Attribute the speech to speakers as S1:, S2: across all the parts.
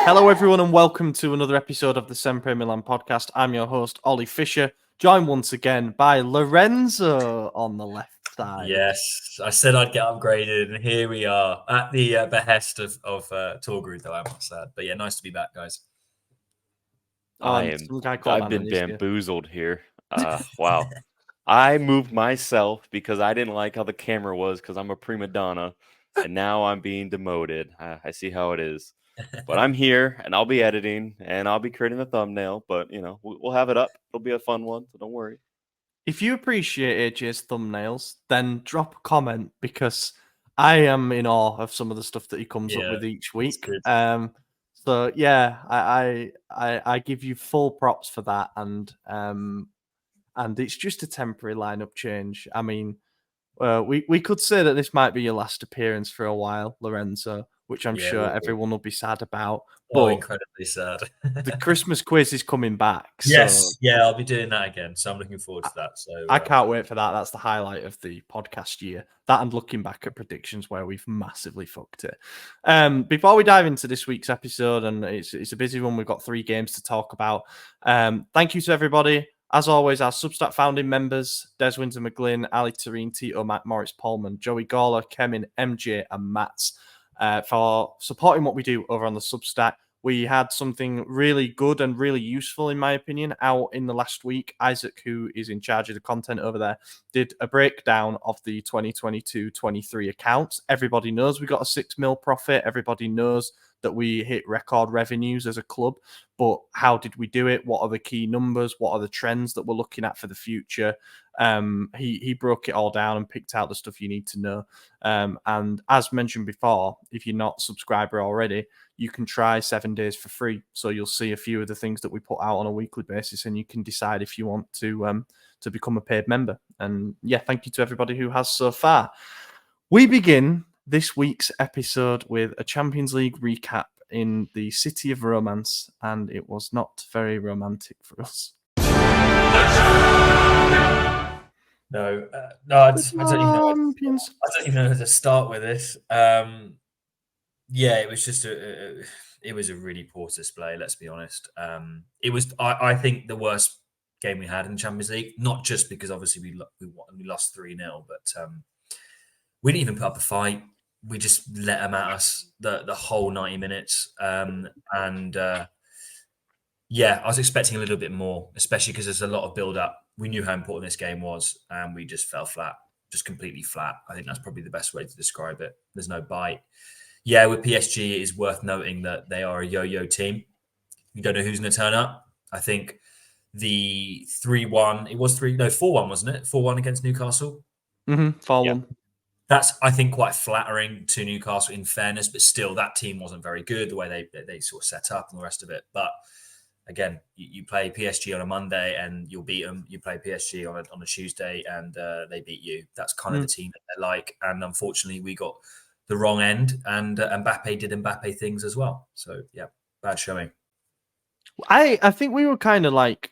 S1: Hello, everyone, and welcome to another episode of the SempreMilan podcast. I'm your host, Ollie Fisher, joined once again by Lorenzo on the left side.
S2: Yes, I said I'd get upgraded, and here we are at the behest of Torgru, though I must add. But yeah, nice to be back, guys.
S3: I've been bamboozled here. Wow. I moved myself because I didn't like how the camera was because I'm a prima donna, and now I'm being demoted. I see how it is. But I'm here, and I'll be editing, and I'll be creating the thumbnail. But, we'll have it up. It'll be a fun one, so don't worry.
S1: If you appreciate AJ's thumbnails, then drop a comment because I am in awe of some of the stuff that he comes up with each week. So yeah, I give you full props for that, and it's just a temporary lineup change. I mean, we could say that this might be your last appearance for a while, Lorenzo, which I'm sure everyone will be sad about.
S2: But incredibly sad.
S1: The Christmas quiz is coming back.
S2: Yes, I'll be doing that again. So I'm looking forward to that. So
S1: I can't wait for that. That's the highlight of the podcast year. That and looking back at predictions where we've massively fucked it. Before we dive into this week's episode, and it's a busy one, we've got 3 games to talk about. Thank you to everybody. As always, our Substack founding members, Des Windsor McGlynn, Ali Tareen, Tito, Matt Morris, Polman, Joey Gawler, Kemin, MJ, and Mats for supporting what we do over on the Substack. We had something really good and really useful, in my opinion, out in the last week. Isaac, who is in charge of the content over there, did a breakdown of the 2022-23 accounts. Everybody knows we got a 6 mil profit. Everybody knows that we hit record revenues as a club. But how did we do it? What are the key numbers? What are the trends that we're looking at for the future? He broke it all down and picked out the stuff you need to know. And as mentioned before, if you're not a subscriber already, you can try 7 days for free. So you'll see a few of the things that we put out on a weekly basis, and you can decide if you want to become a paid member. And yeah, thank you to everybody who has so far. We begin this week's episode with a Champions League recap in the city of romance, and it was not very romantic for us.
S2: No, I don't even know how to start with this. Yeah, it was just it was a really poor display. Let's be honest. It was, I think, the worst game we had in the Champions League. Not just because obviously we lost 3-0, but we didn't even put up a fight. We just let them at us the whole 90 minutes. Yeah, I was expecting a little bit more, especially because there's a lot of build up. We knew how important this game was, and we just fell flat, just completely flat. I think that's probably the best way to describe it. There's no bite. Yeah, with PSG, it is worth noting that they are a yo-yo team. You don't know who's going to turn up. I think the 3-1, 4-1, wasn't it? 4-1 against Newcastle?
S1: 4-1.
S2: Yeah. That's, I think, quite flattering to Newcastle in fairness, but still, that team wasn't very good, the way they sort of set up and the rest of it. But again, you play PSG on a Monday and you'll beat them. You play PSG on a Tuesday and they beat you. That's kind of the team that they're like. And unfortunately, we got the wrong end, and Mbappe did Mbappe things as well. So yeah, bad showing.
S1: I think we were kind of like,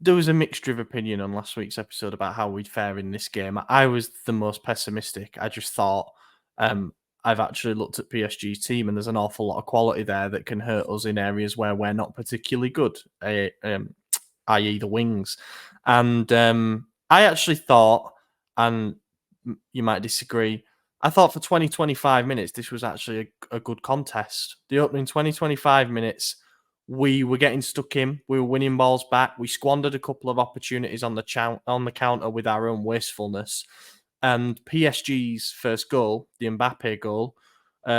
S1: there was a mixture of opinion on last week's episode about how we'd fare in this game. I was the most pessimistic. I just thought I've actually looked at PSG's team, and there's an awful lot of quality there that can hurt us in areas where we're not particularly good, i.e. the wings. And I actually thought, and you might disagree, I thought for 20-25 minutes, this was actually a good contest. The opening 20-25 minutes, we were getting stuck in. We were winning balls back. We squandered a couple of opportunities on the counter with our own wastefulness. And PSG's first goal, the Mbappe goal,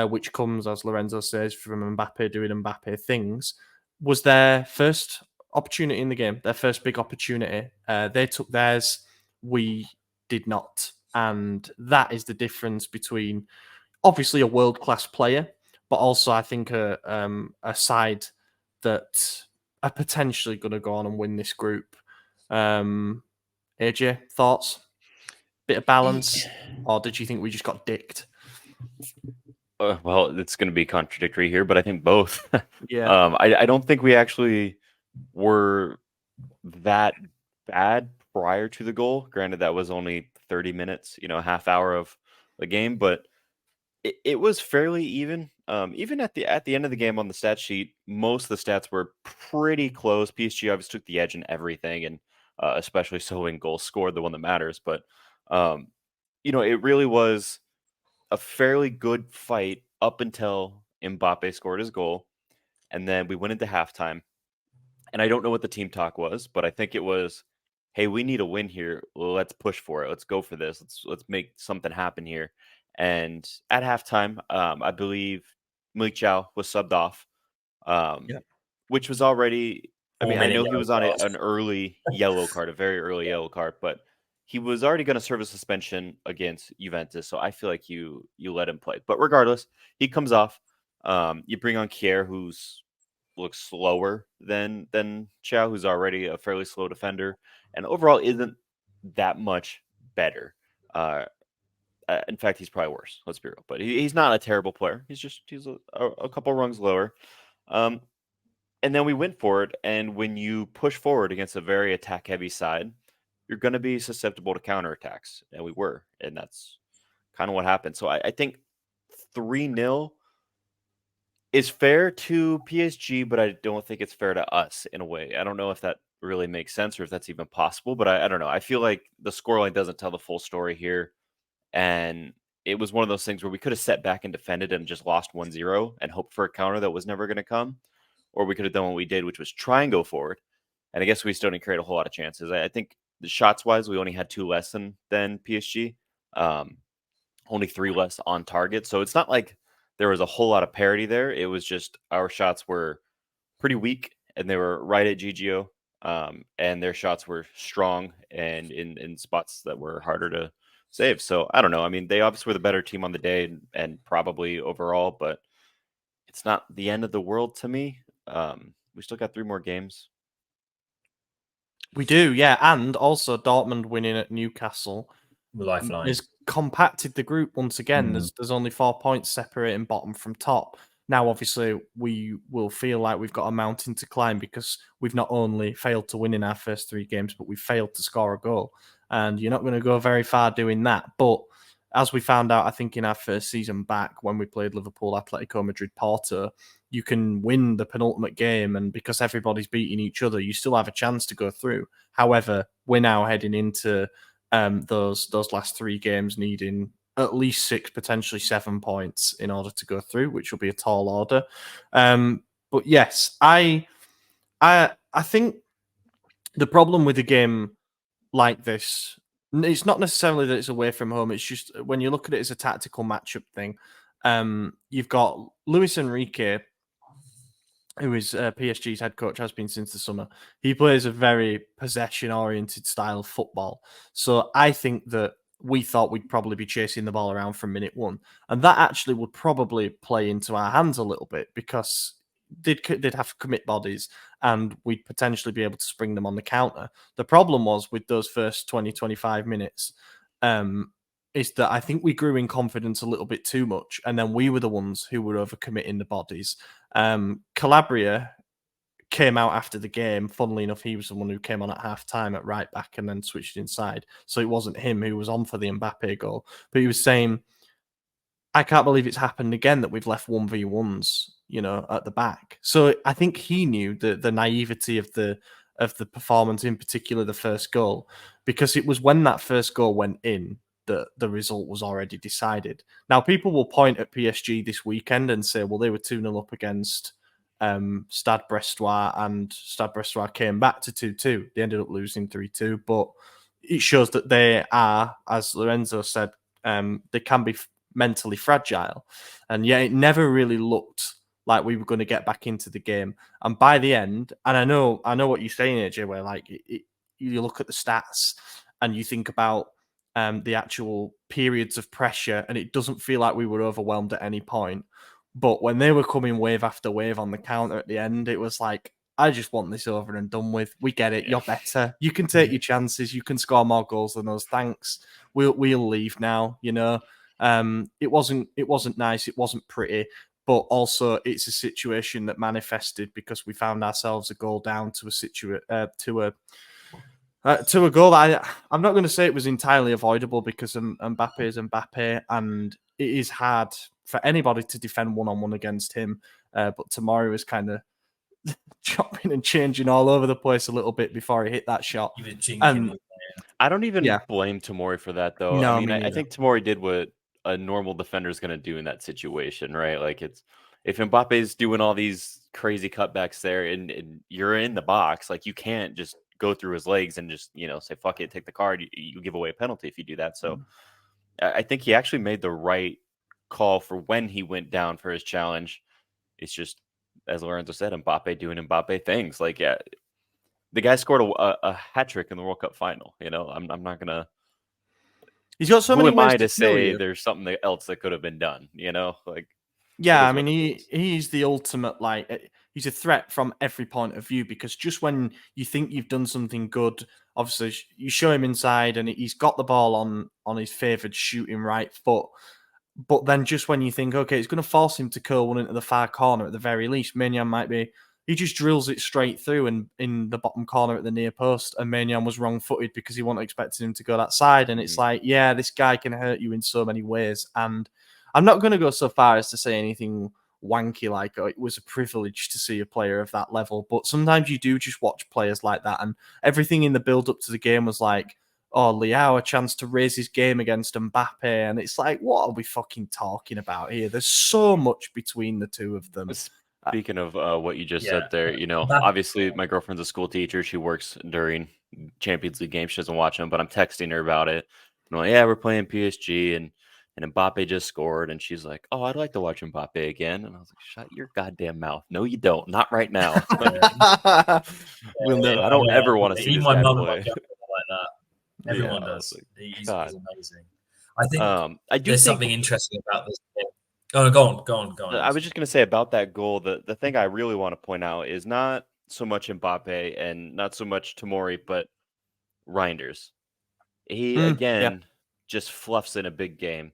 S1: which comes, as Lorenzo says, from Mbappe doing Mbappe things, was their first opportunity in the game, their first big opportunity. They took theirs. We did not. And that is the difference between, obviously, a world-class player, but also, I think, a side that are potentially going to go on and win this group. AJ, thoughts? Bit of balance? Or did you think we just got dicked?
S3: Well, it's going to be contradictory here, but I think both.
S1: Yeah.
S3: I don't think we actually were that bad prior to the goal. Granted, that was only 30 minutes, half hour of the game, but it was fairly even. Even at the end of the game on the stat sheet, most of the stats were pretty close. PSG obviously took the edge in everything, and especially so in goals scored, the one that matters. But it really was a fairly good fight up until Mbappe scored his goal, and then we went into halftime. And I don't know what the team talk was, but I think it was, "Hey, we need a win here. Well, let's push for it. Let's go for this. Let's make something happen here." And at halftime, I believe Malik Chow was subbed off,
S1: Yeah.
S3: which was already. I mean, I know he was on
S2: cards.
S3: an early yellow card, a very early yellow card, but he was already going to serve a suspension against Juventus. So I feel like you let him play. But regardless, he comes off. You bring on Kier, who's looks slower than Chow, who's already a fairly slow defender, and overall isn't that much better. In fact, he's probably worse. Let's be real, but he's not a terrible player. He's a couple rungs lower. And then we went for it, and when you push forward against a very attack-heavy side, you're going to be susceptible to counterattacks, and we were, and that's kind of what happened. So I think 3-0 is fair to PSG, but I don't think it's fair to us in a way. I don't know if that really makes sense or if that's even possible, but I don't know. I feel like the scoreline doesn't tell the full story here. And it was one of those things where we could have set back and defended and just lost 1-0 and hoped for a counter that was never going to come. Or we could have done what we did, which was try and go forward. And I guess we still didn't create a whole lot of chances. I think the shots-wise, we only had 2 less than PSG. Only 3 less on target. So it's not like there was a whole lot of parity there. It was just our shots were pretty weak, and they were right at GGO, and their shots were strong and in spots that were harder to save. So I don't know. I mean, they obviously were the better team on the day and probably overall, but it's not the end of the world to me. We still got 3 more games.
S1: We do, yeah. And also Dortmund winning at Newcastle has compacted the group once again. There's only 4 points separating bottom from top. Now, obviously, we will feel like we've got a mountain to climb because we've not only failed to win in our first 3 games, but we've failed to score a goal. And you're not going to go very far doing that. But as we found out, I think in our first season back when we played Liverpool, Atletico Madrid, Porto, you can win the penultimate game, and because everybody's beating each other, you still have a chance to go through. However, we're now heading into those last 3 games needing at least 6, potentially 7 points in order to go through, which will be a tall order. But yes, I think the problem with a game like this, it's not necessarily that it's away from home. It's just when you look at it as a tactical matchup thing, you've got Luis Enrique, who is PSG's head coach, has been since the summer. He plays a very possession-oriented style of football. So I think that we thought we'd probably be chasing the ball around from minute 1. And that actually would probably play into our hands a little bit because they'd have to commit bodies and we'd potentially be able to spring them on the counter. The problem was with those first 20, 25 minutes is that I think we grew in confidence a little bit too much, and then we were the ones who were overcommitting the bodies. Calabria came out after the game. Funnily enough, he was the one who came on at half-time at right back and then switched inside. So it wasn't him who was on for the Mbappe goal. But he was saying, I can't believe it's happened again that we've left 1v1s, at the back. So I think he knew the naivety of the performance, in particular the first goal, because it was when that first goal went in that the result was already decided. Now, people will point at PSG this weekend and say, well, they were 2-0 up against Stade Brestois, and Stade Brestois came back to 2-2. They ended up losing 3-2, but it shows that they are, as Lorenzo said, they can be mentally fragile. And yet it never really looked like we were going to get back into the game. And by the end, and I know what you're saying, AJ, where like you look at the stats and you think about the actual periods of pressure, and it doesn't feel like we were overwhelmed at any point. But when they were coming wave after wave on the counter at the end, it was like, I just want this over and done with. We get it. You're better. You can take your chances. You can score more goals than us. Thanks. We'll leave now. It wasn't nice. It wasn't pretty. But also, it's a situation that manifested because we found ourselves a goal down to a goal that I'm not going to say it was entirely avoidable because Mbappe is Mbappe, and it is hard for anybody to defend one-on-one against him. But Tomori was kind of chopping and changing all over the place a little bit before he hit that shot.
S2: He was jinking.
S3: I don't even blame Tomori for that, though.
S1: No,
S3: I mean, I think Tomori did what a normal defender is going to do in that situation, right? Like, it's if Mbappe's doing all these crazy cutbacks there and you're in the box, like, you can't just go through his legs and just, say, fuck it, take the card. You give away a penalty if you do that. So I think he actually made the right call for when he went down for his challenge. It's just, as Lorenzo said, Mbappe doing Mbappe things. Like, the guy scored a hat trick in the World Cup final. I'm not gonna.
S1: He's got so many ways
S3: to say there's something else that could have been done. Like.
S1: Yeah, I mean, he's the ultimate, like, he's a threat from every point of view, because just when you think you've done something good, obviously you show him inside and he's got the ball on his favoured shooting right foot. But then just when you think, okay, it's going to force him to curl one into the far corner at the very least, Maignan might be, he just drills it straight through and in the bottom corner at the near post, and Maignan was wrong-footed because he wasn't expecting him to go that side. And it's like, yeah, this guy can hurt you in so many ways. And I'm not going to go so far as to say anything wanky like, oh, it was a privilege to see a player of that level. But sometimes you do just watch players like that. And everything in the build-up to the game was like, oh, Leao, a chance to raise his game against Mbappe. And it's like, what are we fucking talking about here? There's so much between the two of them.
S3: Speaking of what you just said there, obviously my girlfriend's a school teacher. She works during Champions League games. She doesn't watch them, but I'm texting her about it. I'm like, yeah, we're playing PSG and Mbappe just scored. And she's like, oh, I'd like to watch Mbappe again. And I was like, shut your goddamn mouth. No, you don't. Not right now. I don't ever want to see this guy play.
S2: Like that. Everyone does. He's amazing. I think
S3: there's
S2: something interesting about this game. Oh, go on.
S3: I was just going to say about that goal, the thing I really want to point out is not so much Mbappe and not so much Tomori, but Reinders. He, just fluffs in a big game.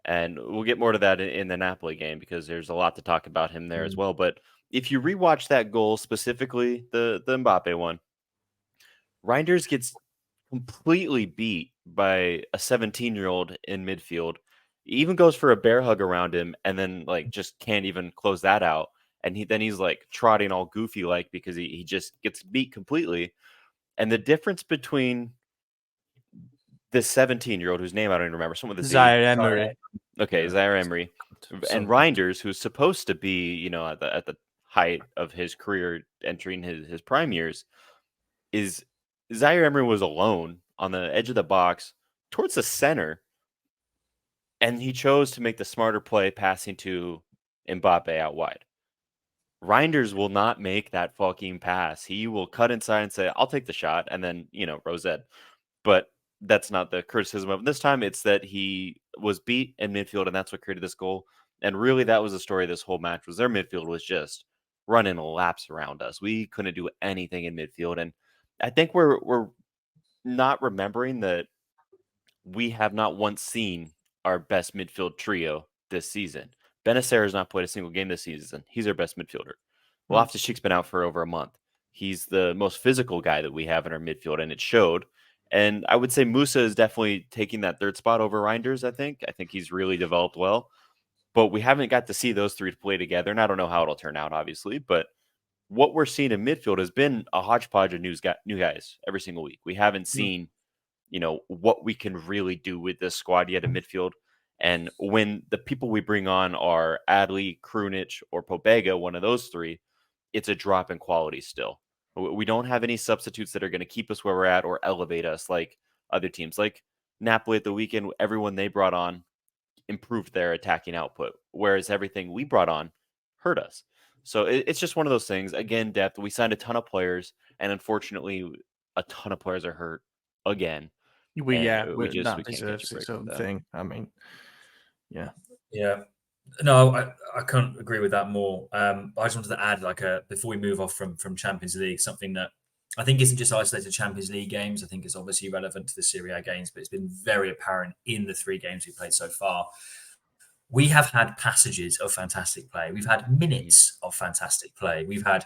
S3: And we'll get more to that in the Napoli game because there's a lot to talk about him there as well. But if you rewatch that goal, specifically the Mbappe one, Reinders gets completely beat by a 17-year-old in midfield. He even goes for a bear hug around him and then like just can't even close that out. And he's like trotting all goofy like because he just gets beat completely. And the difference between this 17-year-old whose name I don't even remember, someone with
S1: Zaire Emery.
S3: Okay, Zaire Emery. And Reinders, who's supposed to be, at the height of his career, entering his prime years, is Zaire Emery was alone on the edge of the box towards the center. And he chose to make the smarter play, passing to Mbappe out wide. Reinders will not make that fucking pass. He will cut inside and say, I'll take the shot. And then, Rosette. But that's not the criticism of him. This time it's that he was beat in midfield, and that's what created this goal. And really, that was the story of this whole match, was their midfield was just running laps around us. We couldn't do anything in midfield. And I think we're not remembering that we have not once seen our best midfield trio this season. Benacer has not played a single game this season. He's our best midfielder. Loftus-Cheek's been out for over a month. He's the most physical guy that we have in our midfield, and it showed. And I would say Musa is definitely taking that third spot over Reinders, I think. I think he's really developed well. But we haven't got to see those three play together, and I don't know how it'll turn out, obviously. But what we're seeing in midfield has been a hodgepodge of new guys every single week. We haven't seen, what we can really do with this squad yet in midfield. And when the people we bring on are Adley, Krunic, or Pobega, one of those three, it's a drop in quality still. We don't have any substitutes that are going to keep us where we're at or elevate us like other teams. Like Napoli at the weekend, everyone they brought on improved their attacking output, whereas everything we brought on hurt us. So it's just one of those things. Again, depth. We signed a ton of players, and unfortunately, a ton of players are hurt again.
S1: That deserves its own thing. I mean, yeah.
S2: No, I can't agree with that more. I just wanted to add, before we move off from Champions League, something that I think isn't just isolated to Champions League games. I think it's obviously relevant to the Serie A games, but it's been very apparent in the 3 games we've played so far. We have had passages of fantastic play. We've had minutes of fantastic play. We've had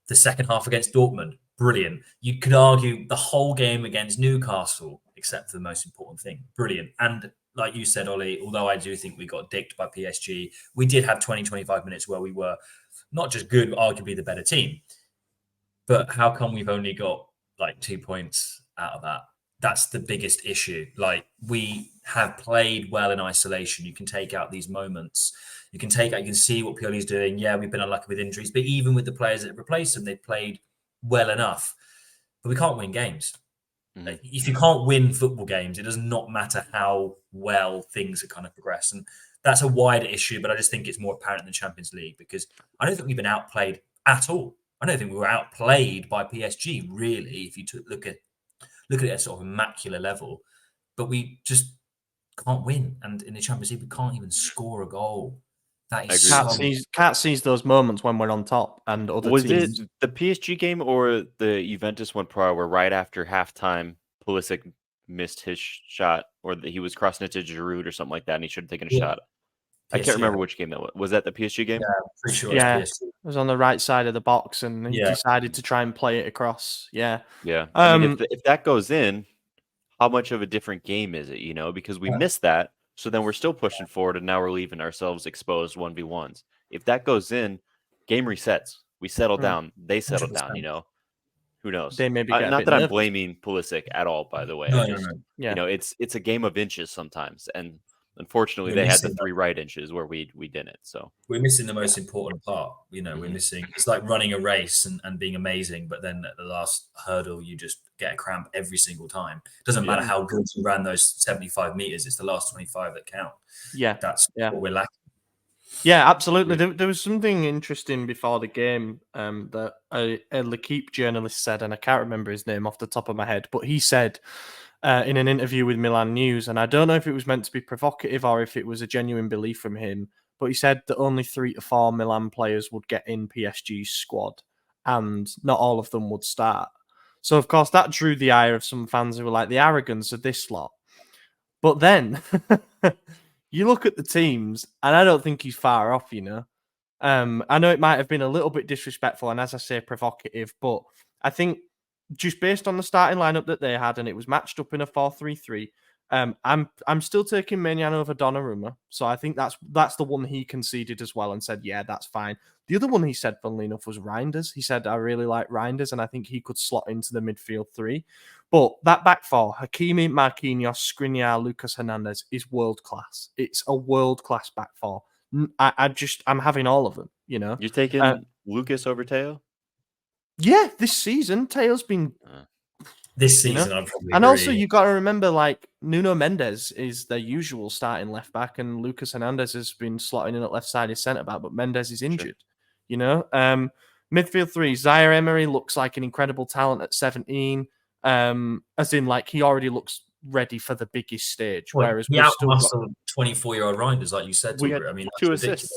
S2: the second half against Dortmund, brilliant. You could argue the whole game against Newcastle, except for the most important thing, brilliant. And like you said, Ollie, although I do think we got dicked by PSG, we did have 20, 25 minutes where we were not just good, but arguably the better team. But how come we've only got like 2 points out of that? That's the biggest issue. Like, we have played well in isolation. You can take out these moments. You can see what Pioli's doing. Yeah, we've been unlucky with injuries, but even with the players that replaced them, they've played well enough. But we can't win games. Mm-hmm. Like, if you can't win football games, it does not matter how well things are kind of progressed. And that's a wider issue, but I just think it's more apparent in the Champions League, because I don't think we've been outplayed at all. I don't think we were outplayed by PSG, really, if you look at it at sort of immaculate level. But we just can't win. And in the Champions League, we can't even score a goal. That is
S1: can't seize those moments when we're on top. And other
S3: was
S1: teams.
S3: it the PSG game or the Juventus one prior, where right after halftime, Pulisic missed his shot, or he was crossing it to Giroud or something like that, and he should have taken a shot? PSG. I can't remember which game that was. Was that the PSG game?
S2: Yeah, I'm pretty sure
S1: it was on the right side of the box, and he decided to try and play it across. Yeah.
S3: I mean, if that goes in, how much of a different game is it? Because we missed that, so then we're still pushing forward, and now we're leaving ourselves exposed 1v1s. If that goes in, game resets. We settle down. They settle 100%. Down. Who knows?
S1: They maybe
S3: not that I'm blaming Pulisic at all, by the way.
S2: No.
S3: It's a game of inches sometimes, and unfortunately, they had the 3 right inches where we didn't. So
S2: we're missing the most important part. We're missing. It's like running a race and being amazing, but then at the last hurdle, you just get a cramp every single time. It doesn't matter how good you ran those 75 meters. It's the last 25 that count. That's what we're lacking.
S1: Yeah, absolutely. There was something interesting before the game that a L'Equipe journalist said, and I can't remember his name off the top of my head, but he said in an interview with Milan News, and I don't know if it was meant to be provocative or if it was a genuine belief from him, but he said that only 3 to 4 Milan players would get in PSG's squad, and not all of them would start. So, of course, that drew the ire of some fans who were like, the arrogance of this lot. But then you look at the teams, and I don't think he's far off, I know it might have been a little bit disrespectful and, as I say, provocative, but I think just based on the starting lineup that they had, and it was matched up in a 4-3-3, I'm still taking Maignan over Donnarumma. So I think that's the one he conceded as well and said, yeah, that's fine. The other one he said, funnily enough, was Reinders. He said, I really like Reinders, and I think he could slot into the midfield 3. But that back 4, Hakimi, Marquinhos, Skriniar, Lucas Hernandez, is world class. It's a world class back 4. I'm having all of them.
S3: You're taking Lucas over Teo?
S1: Yeah, this season Teo's been.
S2: This season, I'd probably
S1: and
S2: agree.
S1: Also, you got to remember, like, Nuno Mendes is their usual starting left back, and Lucas Hernandez has been slotting in at left side as centre back, but Mendes is injured. Sure. Midfield 3, Zaire Emery looks like an incredible talent at 17. As in, like, he already looks ready for the biggest stage. Whereas
S2: we out-muscled 24-year-old Reinders, like you said.
S3: We had 2 assists.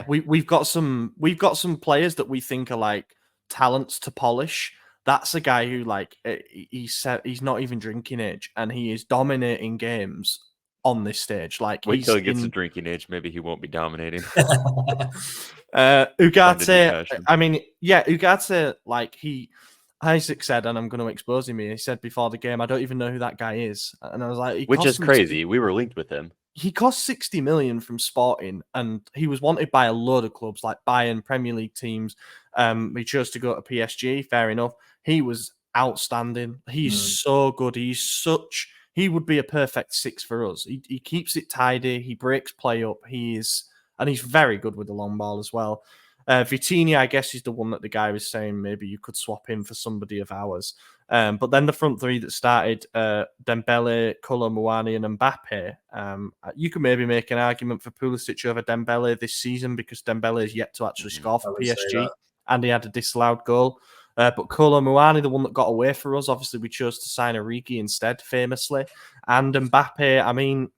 S1: We've got some players that we think are like talents to polish. That's a guy who, like, he's not even drinking age, and he is dominating games on this stage. Like,
S3: wait till he gets to drinking age, maybe he won't be dominating.
S1: Ugarte, Ugarte, like, Isaac said, and I'm going to expose him here, he said before the game, I don't even know who that guy is. And I was like,
S3: which is crazy. We were linked with him.
S1: He cost 60 million from Sporting, and he was wanted by a load of clubs like Bayern, Premier League teams. He chose to go to PSG. Fair enough. He was outstanding. He's so good. He would be a perfect 6 for us. He keeps it tidy. He breaks play up. He's very good with the long ball as well. Vitinha, I guess, is the one that the guy was saying maybe you could swap him for somebody of ours. But then the front 3 that started, Dembele, Kolo Muani, and Mbappe. You could maybe make an argument for Pulisic over Dembele this season, because Dembele is yet to actually score for PSG, and he had a disallowed goal. But Kolo Muani, the one that got away for us, obviously we chose to sign Origi instead, famously. And Mbappe, I mean,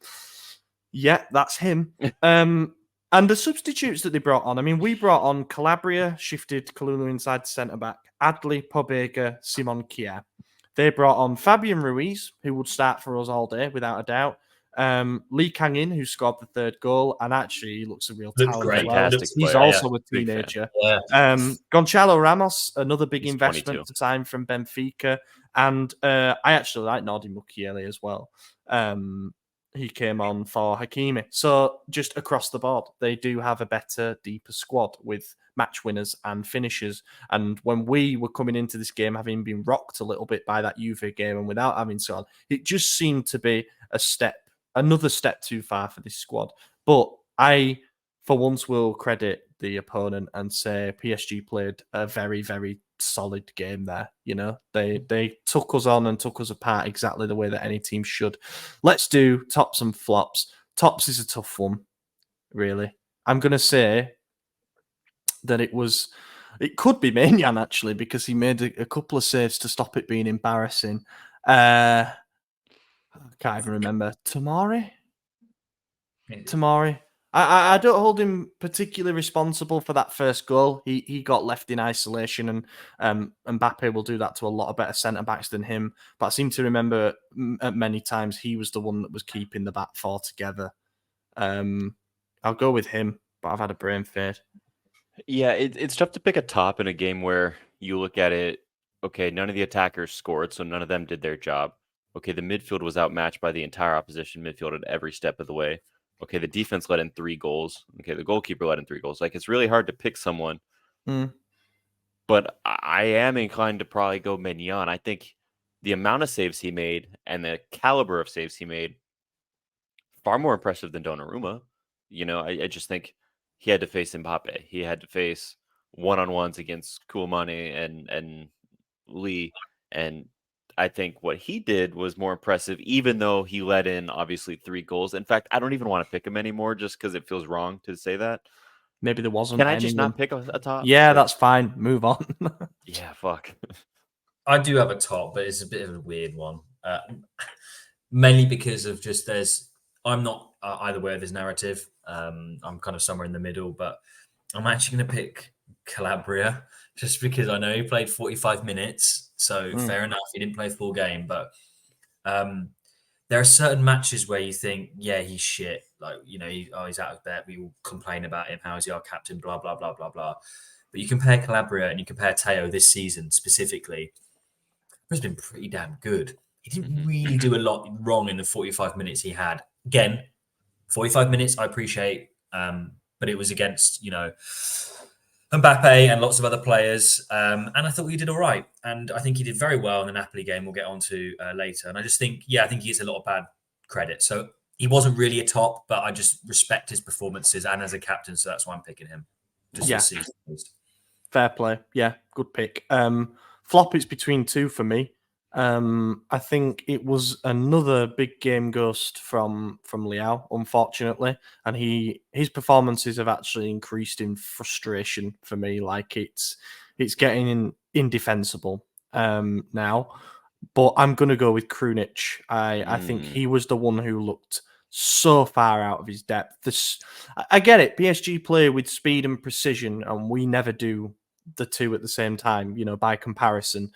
S1: yeah, that's him. And the substitutes that they brought on, I mean, we brought on Calabria, shifted Kalulu inside centre-back, Adli, Pobega, Simon Kier. They brought on Fabian Ruiz, who would start for us all day, without a doubt. Lee Kang-in, who scored the third goal, and actually he looks a real
S2: Looks
S1: talent.
S2: great.
S1: Well. He's also a teenager. Gonçalo Ramos, another big investment to sign from Benfica, and I actually like Nordi Mukiele as well. He came on for Hakimi. So just across the board, they do have a better, deeper squad with match winners and finishers. And when we were coming into this game, having been rocked a little bit by that Juve game and without having scored, it just seemed to be another step too far for this squad. But I, for once, will credit the opponent and say PSG played a very, very solid game there. You know, they took us on and took us apart exactly the way that any team should. Let's do tops and flops. Tops is a tough one, really. I'm going to say that it could be Maignan, actually, because he made a couple of saves to stop it being embarrassing. I can't even remember. Tomori? I don't hold him particularly responsible for that first goal. He got left in isolation, and Mbappe will do that to a lot of better centre-backs than him. But I seem to remember many times he was the one that was keeping the back four together. I'll go with him, but I've had a brain fade.
S3: Yeah, it's tough to pick a top in a game where you look at it, okay, none of the attackers scored, so none of them did their job. Okay, the midfield was outmatched by the entire opposition midfield at every step of the way. Okay, the defense let in 3 goals. Okay, the goalkeeper let in 3 goals. Like, it's really hard to pick someone. But I am inclined to probably go Maignan. I think the amount of saves he made and the caliber of saves he made, far more impressive than Donnarumma. You know, I just think he had to face Mbappe. He had to face one-on-ones against Koulibaly and Lee. And I think what he did was more impressive, even though he let in, obviously, 3 goals. In fact, I don't even want to pick him anymore just because it feels wrong to say that.
S1: Maybe there wasn't.
S3: Can I just not pick a top?
S1: Yeah, that's fine. Move on.
S3: Yeah, fuck.
S2: I do have a top, but it's a bit of a weird one. Mainly because of just I'm not either way of this narrative. I'm kind of somewhere in the middle, but I'm actually going to pick Calabria just because I know he played 45 minutes. So fair enough, he didn't play a full game, but there are certain matches where you think, yeah, he's shit. Like, you know, he's out of bet. We will complain about him. How is he our captain? Blah, blah, blah, blah, blah. But you compare Calabria and you compare Teo this season specifically, he's been pretty damn good. He didn't really do a lot wrong in the 45 minutes he had. Again, 45 minutes, I appreciate, but it was against, you know, Mbappe and lots of other players. And I thought he did all right. And I think he did very well in the Napoli game we'll get on to later. And I just think, I think he gets a lot of bad credit. So he wasn't really a top, but I just respect his performances and as a captain. So that's why I'm picking him. Just this season.
S1: Fair play. Yeah, good pick. Flop is between 2 for me. I think it was another big game ghost from Leao, unfortunately, and his performances have actually increased in frustration for me. Like it's getting indefensible now. But I'm gonna go with Krunic. I think he was the one who looked so far out of his depth. I get it. PSG play with speed and precision, and we never do the two at the same time, you know, by comparison.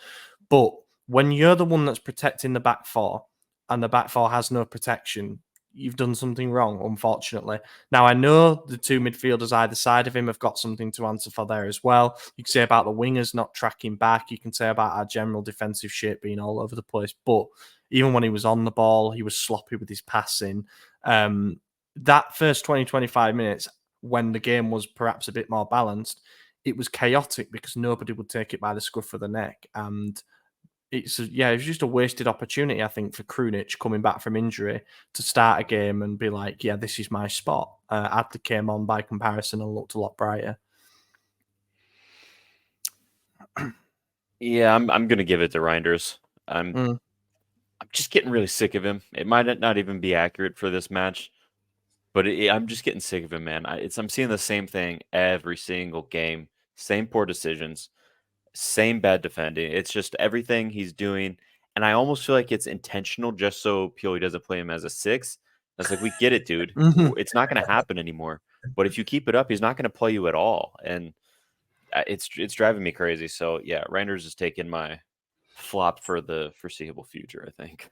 S1: But when you're the one that's protecting the back four and the back four has no protection, you've done something wrong, unfortunately. Now, I know the 2 midfielders either side of him have got something to answer for there as well. You can say about the wingers not tracking back. You can say about our general defensive shape being all over the place. But even when he was on the ball, he was sloppy with his passing. That first 20, 25 minutes, when the game was perhaps a bit more balanced, it was chaotic because nobody would take it by the scruff of the neck. And it was just a wasted opportunity, I think, for Krunic coming back from injury to start a game and be like, yeah, this is my spot. Adler came on by comparison and looked a lot brighter.
S3: Yeah, I'm going to give it to Reinders. I'm just getting really sick of him. It might not even be accurate for this match, but I'm just getting sick of him, man. I'm seeing the same thing every single game. Same poor decisions, same bad defending. It's just everything he's doing. And I almost feel like it's intentional just so Pioli doesn't play him as a 6. It's like, we get it, dude. It's not going to happen anymore. But if you keep it up, he's not going to play you at all. And it's driving me crazy. So, yeah, Reinders is taking my flop for the foreseeable future, I think.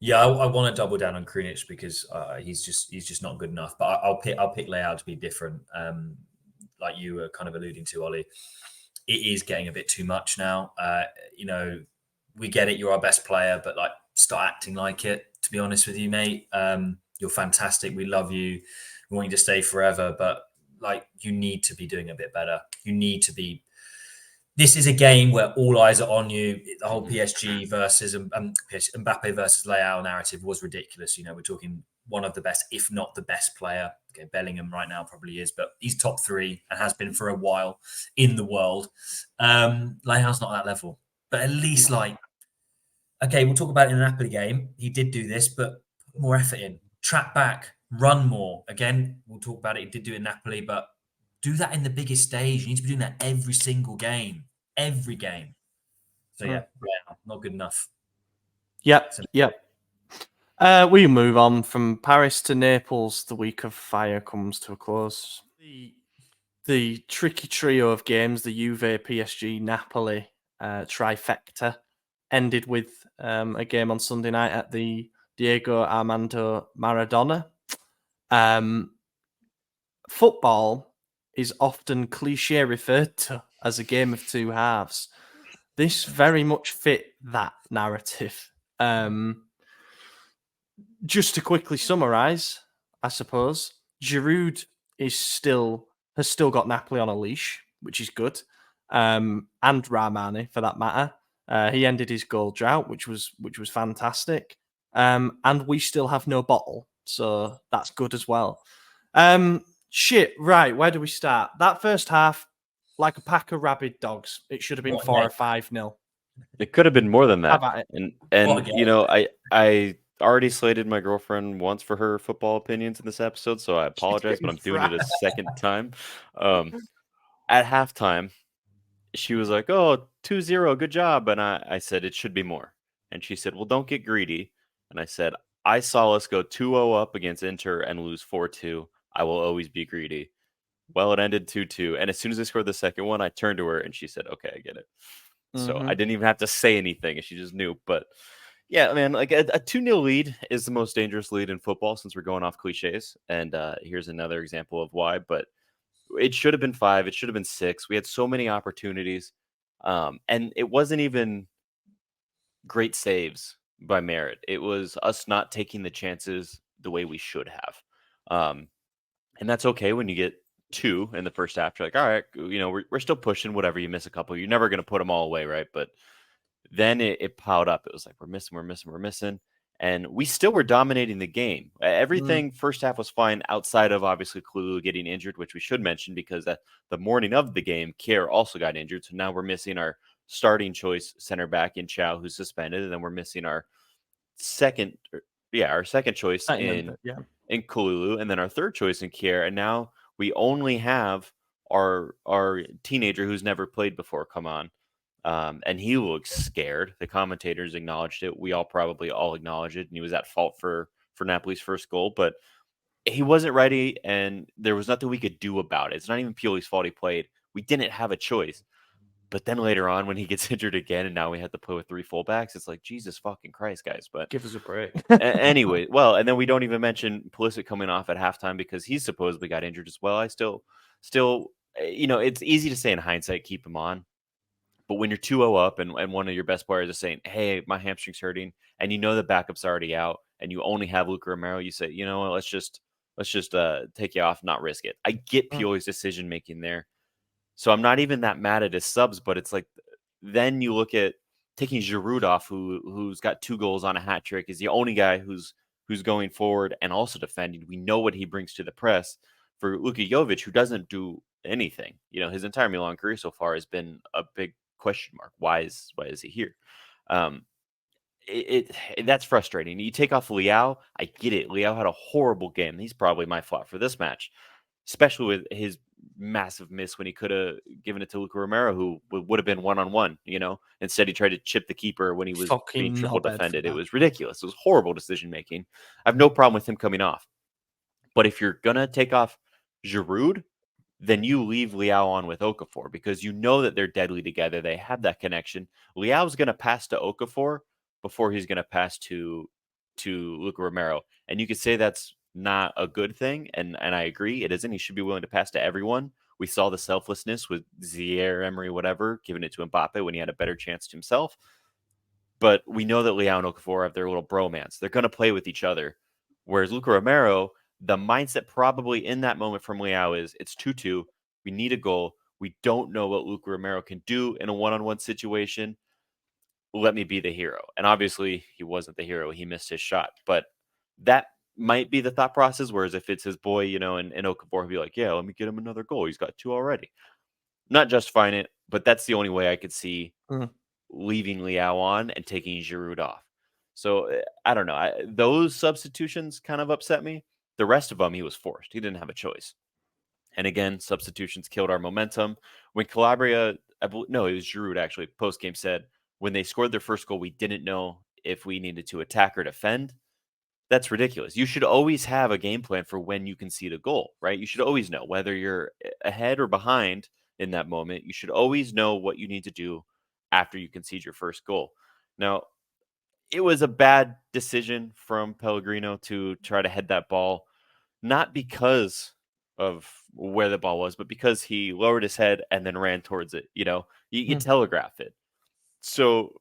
S2: Yeah, I want to double down on Krunic because he's just not good enough. But I'll pick Leao to be different. Like you were kind of alluding to, Ollie, it is getting a bit too much now. We get it. You're our best player, but like start acting like it. To be honest with you, mate, you're fantastic. We love you. We want you to stay forever. But like you need to be doing a bit better. You need to be. This is a game where all eyes are on you. The whole PSG versus Mbappe versus Leao narrative was ridiculous. We're talking one of the best, if not the best player. Okay, Bellingham right now probably is, but he's top 3 and has been for a while in the world. Leao's not at that level, but at least we'll talk about it in the Napoli game. He did do this, but put more effort in, track back, run more. Again, we'll talk about it. He did do it in Napoli, but do that in the biggest stage. You need to be doing that every single game. Every game. So not good enough.
S1: Yep. We move on from Paris to Naples. The week of fire comes to a close. The tricky trio of games, the Juve, PSG, Napoli trifecta, ended with a game on Sunday night at the Diego Armando Maradona. Football is often cliche referred to as a game of two halves. This very much fit that narrative. Just to quickly summarise, I suppose, Giroud has still got Napoli on a leash, which is good, and Rahmani for that matter. He ended his goal drought, which was fantastic, and we still have no bottle, so that's good as well. Right, where do we start? That first half, like a pack of rabid dogs. It should have been 4 or 5-0.
S3: It could have been more than that.
S1: How about it?
S3: And I already slated my girlfriend once for her football opinions in this episode, so I apologize, but I'm doing it a second time. At halftime, she was like, "Oh, 2-0, good job." And I said, "It should be more." And she said, "Well, don't get greedy." And I said, "I saw us go 2-0 up against Inter and lose 4-2. I will always be greedy." Well, it ended 2-2. And as soon as I scored the second one, I turned to her and she said, "Okay, I get it." So I didn't even have to say anything, and she just knew. But yeah, man, like a 2-0 lead is the most dangerous lead in football since we're going off cliches. And here's another example of why. But it should have been 5. It should have been 6. We had so many opportunities. And it wasn't even great saves by merit. It was us not taking the chances the way we should have. And that's okay when you get 2 in the first half. You're like, all right, we're still pushing. Whatever, you miss a couple, you're never going to put them all away, right? But then it piled up. It was like we're missing, and we still were dominating the game. Everything first half was fine, outside of obviously Kululu getting injured, which we should mention because the morning of the game, Kier also got injured. So now we're missing our starting choice center back in Chow, who's suspended, and then we're missing our second choice in Kululu, and then our third choice in Kier, and now we only have our teenager who's never played before come on. And he looks scared. The commentators acknowledged it. We probably all acknowledge it. And he was at fault for Napoli's first goal, but he wasn't ready, and there was nothing we could do about it. It's not even Pioli's fault he played. We didn't have a choice. But then later on, when he gets injured again, and now we have to play with 3 fullbacks, it's like, Jesus fucking Christ, guys. But
S1: give us a break.
S3: Anyway, well, and then we don't even mention Pulisic coming off at halftime because he supposedly got injured as well. I still, it's easy to say in hindsight, keep him on. But when you're 2-0 up and one of your best players is saying, "Hey, my hamstring's hurting," and you know the backup's already out, and you only have Luka Romero, you say, "You know what? Let's just take you off, not risk it." I get Pioli's decision making there, so I'm not even that mad at his subs. But it's like, then you look at taking Giroud off, who's got 2 goals on a hat trick, is the only guy who's going forward and also defending. We know what he brings to the press. For Luka Jovic, who doesn't do anything, his entire Milan career so far has been a big question mark. Why is he here? That's frustrating. You take off Leao, I get it. Leao had a horrible game. He's probably my flop for this match, especially with his massive miss when he could have given it to Luka Romero, who would have been 1-on-1. Instead he tried to chip the keeper when he was being triple defended. It was ridiculous. It was horrible decision making. I have no problem with him coming off, but if you're gonna take off Giroud, then you leave Leao on with Okafor because you know that they're deadly together. They have that connection. Leao's going to pass to Okafor before he's going to pass to to Luka Romero. And you could say that's not a good thing. And I agree, it isn't. He should be willing to pass to everyone. We saw the selflessness with Zaire, Emery, whatever, giving it to Mbappe when he had a better chance to himself. But we know that Leao and Okafor have their little bromance. They're going to play with each other. Whereas Luka Romero, the mindset probably in that moment from Leao is it's 2-2. We need a goal. We don't know what Luka Romero can do in a one-on-one situation. Let me be the hero. And obviously, he wasn't the hero. He missed his shot. But that might be the thought process. Whereas if it's his boy, and Okafor, he'd be like, yeah, let me get him another goal. He's got 2 already. Not justifying it, but that's the only way I could see leaving Leao on and taking Giroud off. So I don't know. Those substitutions kind of upset me. The rest of them, he was forced. He didn't have a choice. And again, substitutions killed our momentum. When Calabria, it was Giroud actually, post-game said, when they scored their first goal, we didn't know if we needed to attack or defend. That's ridiculous. You should always have a game plan for when you concede a goal, right? You should always know whether you're ahead or behind in that moment. You should always know what you need to do after you concede your first goal. Now, it was a bad decision from Pellegrino to try to head that ball, not because of where the ball was, but because he lowered his head and then ran towards it. You telegraph it. So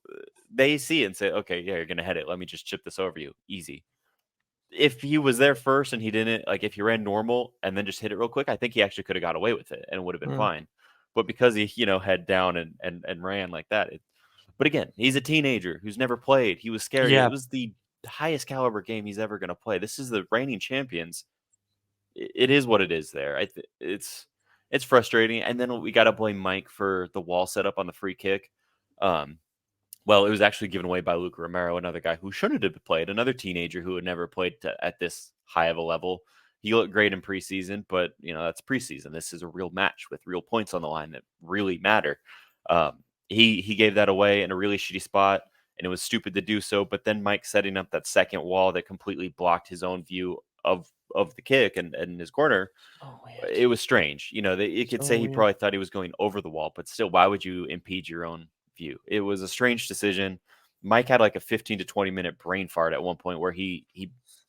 S3: they see it and say, okay, yeah, you're going to head it. Let me just chip this over you. Easy. If he was there first and he didn't, like if he ran normal and then just hit it real quick, I think he actually could have got away with it and it would have been fine. But because he, head down and ran like that. But again, he's a teenager who's never played. He was scared. Yeah. It was the highest caliber game he's ever going to play. This is the reigning champions. It is what it is there. It's frustrating. And then we got to blame Mike for the wall setup on the free kick. Well, it was actually given away by Luka Romero, another guy who shouldn't have played, another teenager who had never played at this high of a level. He looked great in preseason, but that's preseason. This is a real match with real points on the line that really matter. He gave that away in a really shitty spot, and it was stupid to do so. But then Mike setting up that second wall that completely blocked his own view of the kick and his corner. It was strange. You could say he probably thought he was going over the wall, but still, why would you impede your own view? It was a strange decision. Mike had like a 15 to 20 minute brain fart at one point where he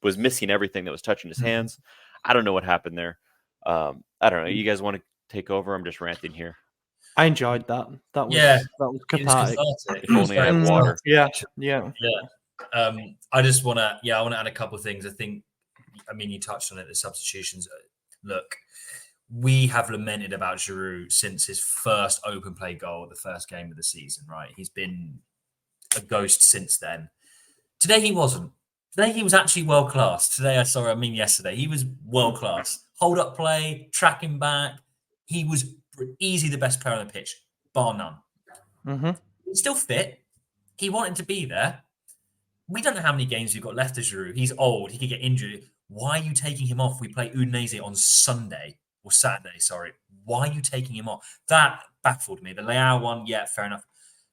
S3: was missing everything that was touching his hands. I don't know what happened there. I don't know. You guys want to take over? I'm just ranting here.
S1: I enjoyed that. That was cathartic.
S3: If only I had water.
S1: Yeah.
S2: I just want to add a couple of things. You touched on it, the substitutions. Look, we have lamented about Giroud since his first open play goal at the first game of the season, right? He's been a ghost since then. Today he wasn't. Today he was actually world class. Yesterday he was world class. Hold up play, tracking back. He was easily the best player on the pitch, bar none. He's still fit. He wanted to be there. We don't know how many games we've got left of Giroud. He's old. He could get injured. Why are you taking him off? We play Udinese on Saturday. Why are you taking him off? That baffled me. The Leao one, yeah, fair enough.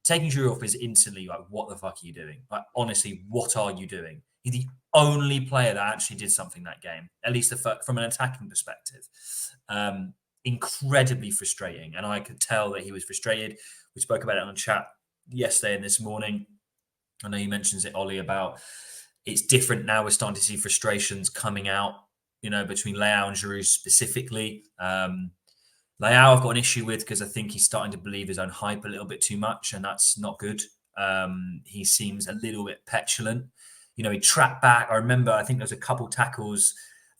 S2: Taking Giroud off is instantly like, what the fuck are you doing? Like, honestly, what are you doing? He's the only player that actually did something that game, at least from an attacking perspective. Incredibly frustrating. And I could tell that he was frustrated. We spoke about it on chat yesterday and this morning. I know you mentioned it, Ollie, about it's different now. We're starting to see frustrations coming out, between Leao and Giroud specifically. Leao I've got an issue with because I think he's starting to believe his own hype a little bit too much, and that's not good. He seems a little bit petulant. He trapped back. I think there was a couple tackles,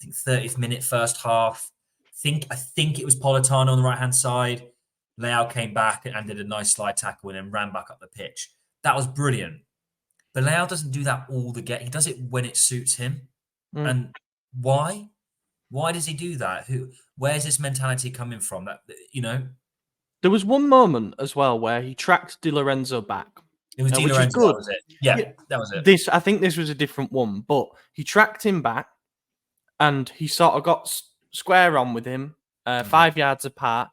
S2: 30th minute first half. I think it was Politano on the right-hand side. Leao came back and did a nice slide tackle and then ran back up the pitch. That was brilliant. But Leao doesn't do that all the game. He does it when it suits him. And why? Why does he do that? Where's this mentality coming from?
S1: There was one moment as well where he tracked Di Lorenzo back.
S2: It was Di Lorenzo, that was it. Yeah, that was it.
S1: I think this was a different one, but he tracked him back and he sort of got square on with him, 5 yards apart,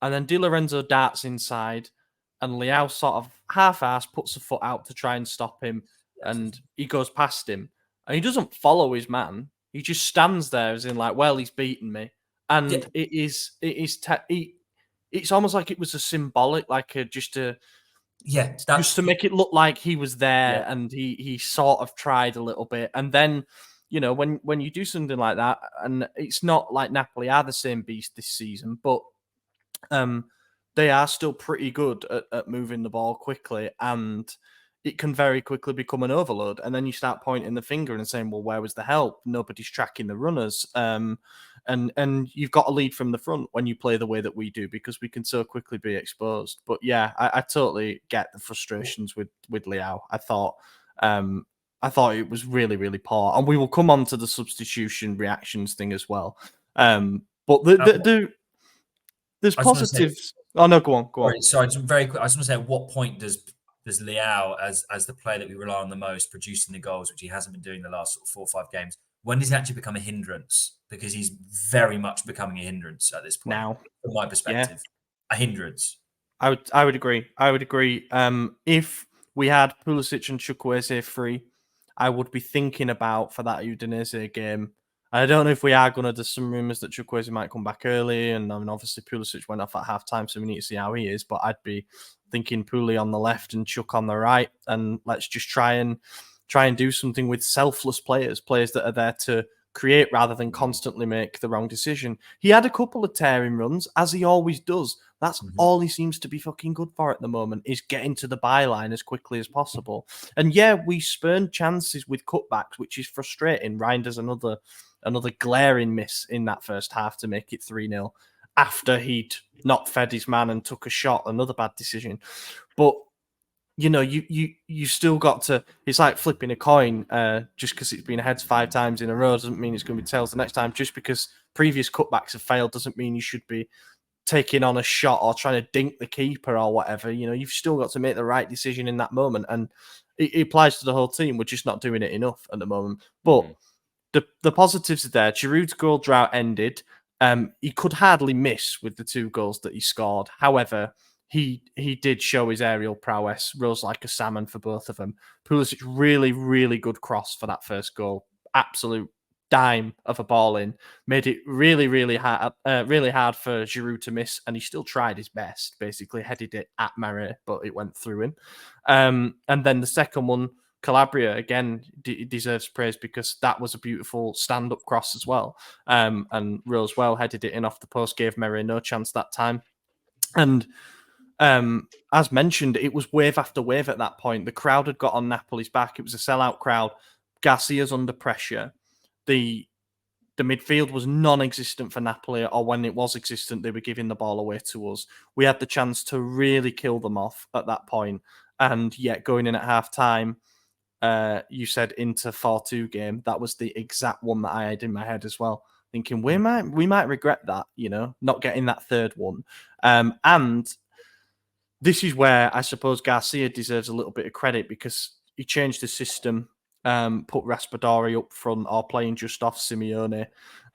S1: and then Di Lorenzo darts inside and Leao sort of half-ass puts a foot out to try and stop him, and he goes past him. And he doesn't follow his man. He just stands there as in like, well, he's beaten me. And it's almost like it was a symbolic,
S2: Yeah,
S1: just to make it look like he was there and he sort of tried a little bit. And then, you know, when you do something like that, and it's not like Napoli are the same beast this season, but they are still pretty good at moving the ball quickly, and it can very quickly become an overload. And then you start pointing the finger and saying, well, where was the help? Nobody's tracking the runners. And you've got a lead from the front when you play the way that we do, because we can so quickly be exposed. But yeah, I totally get the frustrations with Leao. I thought it was really, really poor. And we will come on to the substitution reactions thing as well. But there's positives. Oh no, go on.
S2: Sorry, just very quick. I just want to say, at what point does Leao, as the player that we rely on the most, producing the goals, which he hasn't been doing the last sort of 4 or 5 games, when does he actually become a hindrance? Because he's very much becoming a hindrance at this point.
S1: Now,
S2: from my perspective, a hindrance.
S1: I would agree. If we had Pulisic and Chukwueze free, I would be thinking about, for that Udinese game. I don't know if we are going to. There's some rumours that Chukwueze might come back early, and I mean, obviously Pulisic went off at half time, so we need to see how he is. But I'd be thinking Puli on the left and Chuk on the right, and let's just try and do something with selfless players that are there to create rather than constantly make the wrong decision. He had a couple of tearing runs, as he always does. That's all he seems to be fucking good for at the moment, is getting to the byline as quickly as possible. And yeah, we spurned chances with cutbacks, which is frustrating. Reinders another glaring miss in that first half to make it 3-0 after he'd not fed his man and took a shot. Another bad decision. But you know, you still got to. It's like flipping a coin. Just because it's been heads 5 times in a row doesn't mean it's going to be tails the next time. Just because previous cutbacks have failed doesn't mean you should be taking on a shot or trying to dink the keeper or whatever. You know, you've still got to make the right decision in that moment, and it applies to the whole team. We're just not doing it enough at the moment. But the positives are there. Giroud's goal drought ended. He could hardly miss with the 2 goals that he scored. However, he did show his aerial prowess, rose like a salmon for both of them. Pulisic, really, really good cross for that first goal. Absolute dime of a ball in. Made it really, really hard for Giroud to miss, and he still tried his best. Basically, headed it at Mare, but it went through him. And then the second one, Calabria, again, deserves praise because that was a beautiful stand-up cross as well. And Rose well headed it in off the post, gave Mare no chance that time. And as mentioned, it was wave after wave at that point. The crowd had got on Napoli's back. It was a sellout crowd. Garcia's under pressure. The midfield was non-existent for Napoli, or when it was existent, they were giving the ball away to us. We had the chance to really kill them off at that point. And yet, going in at half-time, you said Inter 4-2 game. That was the exact one that I had in my head as well. Thinking we might regret that, you know, not getting that third one. And this is where I suppose Garcia deserves a little bit of credit, because he changed the system, put Raspadori up front or playing just off Simeone.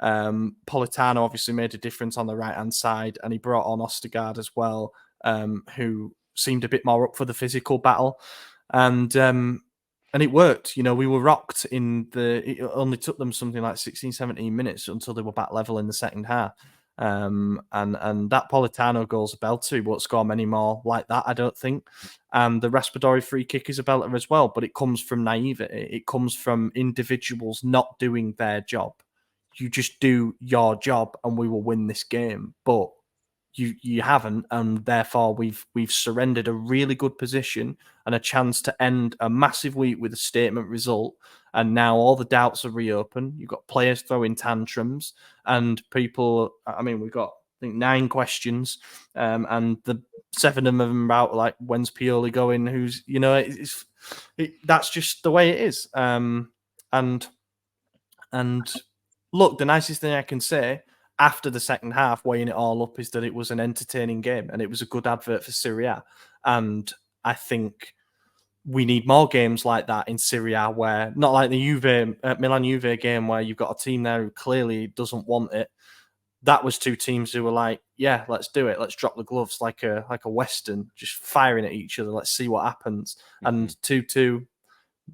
S1: Politano obviously made a difference on the right-hand side, and he brought on Ostergaard as well, who seemed a bit more up for the physical battle. And it worked. You know, we were rocked it only took them something like 16, 17 minutes until they were back level in the second half. And that Politano goal's a belter. He won't score many more like that, I don't think. And the Raspadori free kick is a belter as well, but it comes from naivety. It comes from individuals not doing their job. You just do your job and we will win this game. But you haven't, and therefore we've surrendered a really good position and a chance to end a massive week with a statement result. And now all the doubts are reopened. You've got players throwing tantrums, and people. I mean, we've got, I think, 9 questions, and the 7 of them about like, when's Pioli going? Who's, you know, that's just the way it is. And look, the nicest thing I can say after the second half, weighing it all up, is that it was an entertaining game and it was a good advert for Serie A. And I think we need more games like that in Serie A, where, not like the Milan-Juve game where you've got a team there who clearly doesn't want it. That was 2 teams who were like, yeah, let's do it. Let's drop the gloves like a Western, just firing at each other. Let's see what happens. And 2-2, you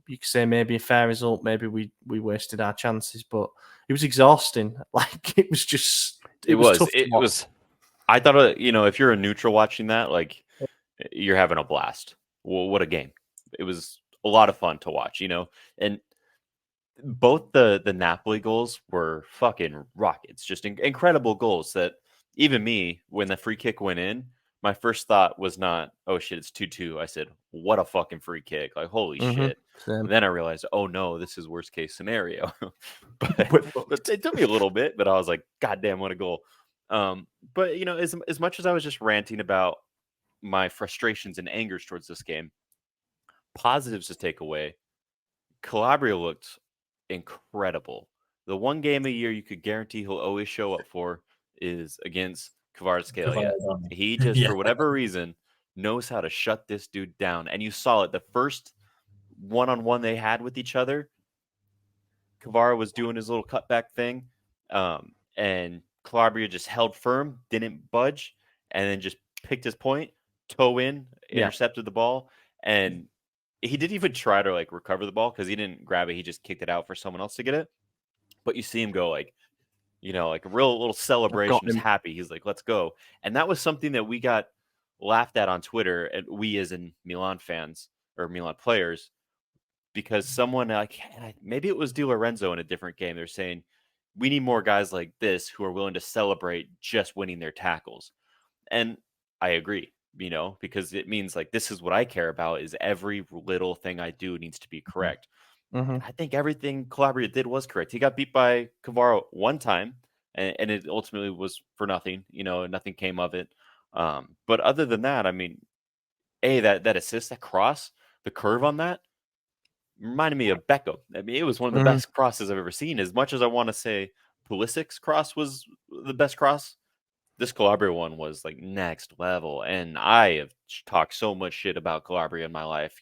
S1: could say maybe a fair result. Maybe we wasted our chances, but it was exhausting. Like, it was just, it was tough to watch.
S3: I thought, you know, if you're a neutral watching that, like, you're having a blast. Well, what a game. It was a lot of fun to watch, and both the Napoli goals were fucking rockets, just incredible goals that even me, when the free kick went in, my first thought was not, oh shit, it's 2-2. I said, what a fucking free kick. Like, holy shit. Then I realized, oh no, this is worst case scenario. but it took me a little bit, but I was like, God damn, what a goal. But as much as I was just ranting about my frustrations and angers towards this game, positives to take away. Calabria looked incredible. The one game a year you could guarantee he'll always show up for is against Kvaratskhelia. He just, for whatever reason, knows how to shut this dude down. And you saw it. The first one-on-one they had with each other, Kvara was doing his little cutback thing, and Calabria just held firm, didn't budge, and then just picked his point, toe in, intercepted the ball, and he didn't even try to recover the ball because he didn't grab it. He just kicked it out for someone else to get it. But you see him go like a real little celebration. He's happy. He's like, let's go. And that was something that we got laughed at on Twitter, and we as in Milan fans or Milan players, because someone maybe it was Di Lorenzo in a different game. They're saying we need more guys like this who are willing to celebrate just winning their tackles. And I agree. Because it means this is what I care about, is every little thing I do needs to be correct. I think everything Calabria did was correct. He got beat by Kvara one time, and it ultimately was for nothing. Nothing came of it. But other than that, I mean, that assist, that cross, the curve on that reminded me of Beckham. I mean, it was one of the best crosses I've ever seen. As much as I want to say Pulisic's cross was the best cross, this Calabria one was next level, and I have talked so much shit about Calabria in my life,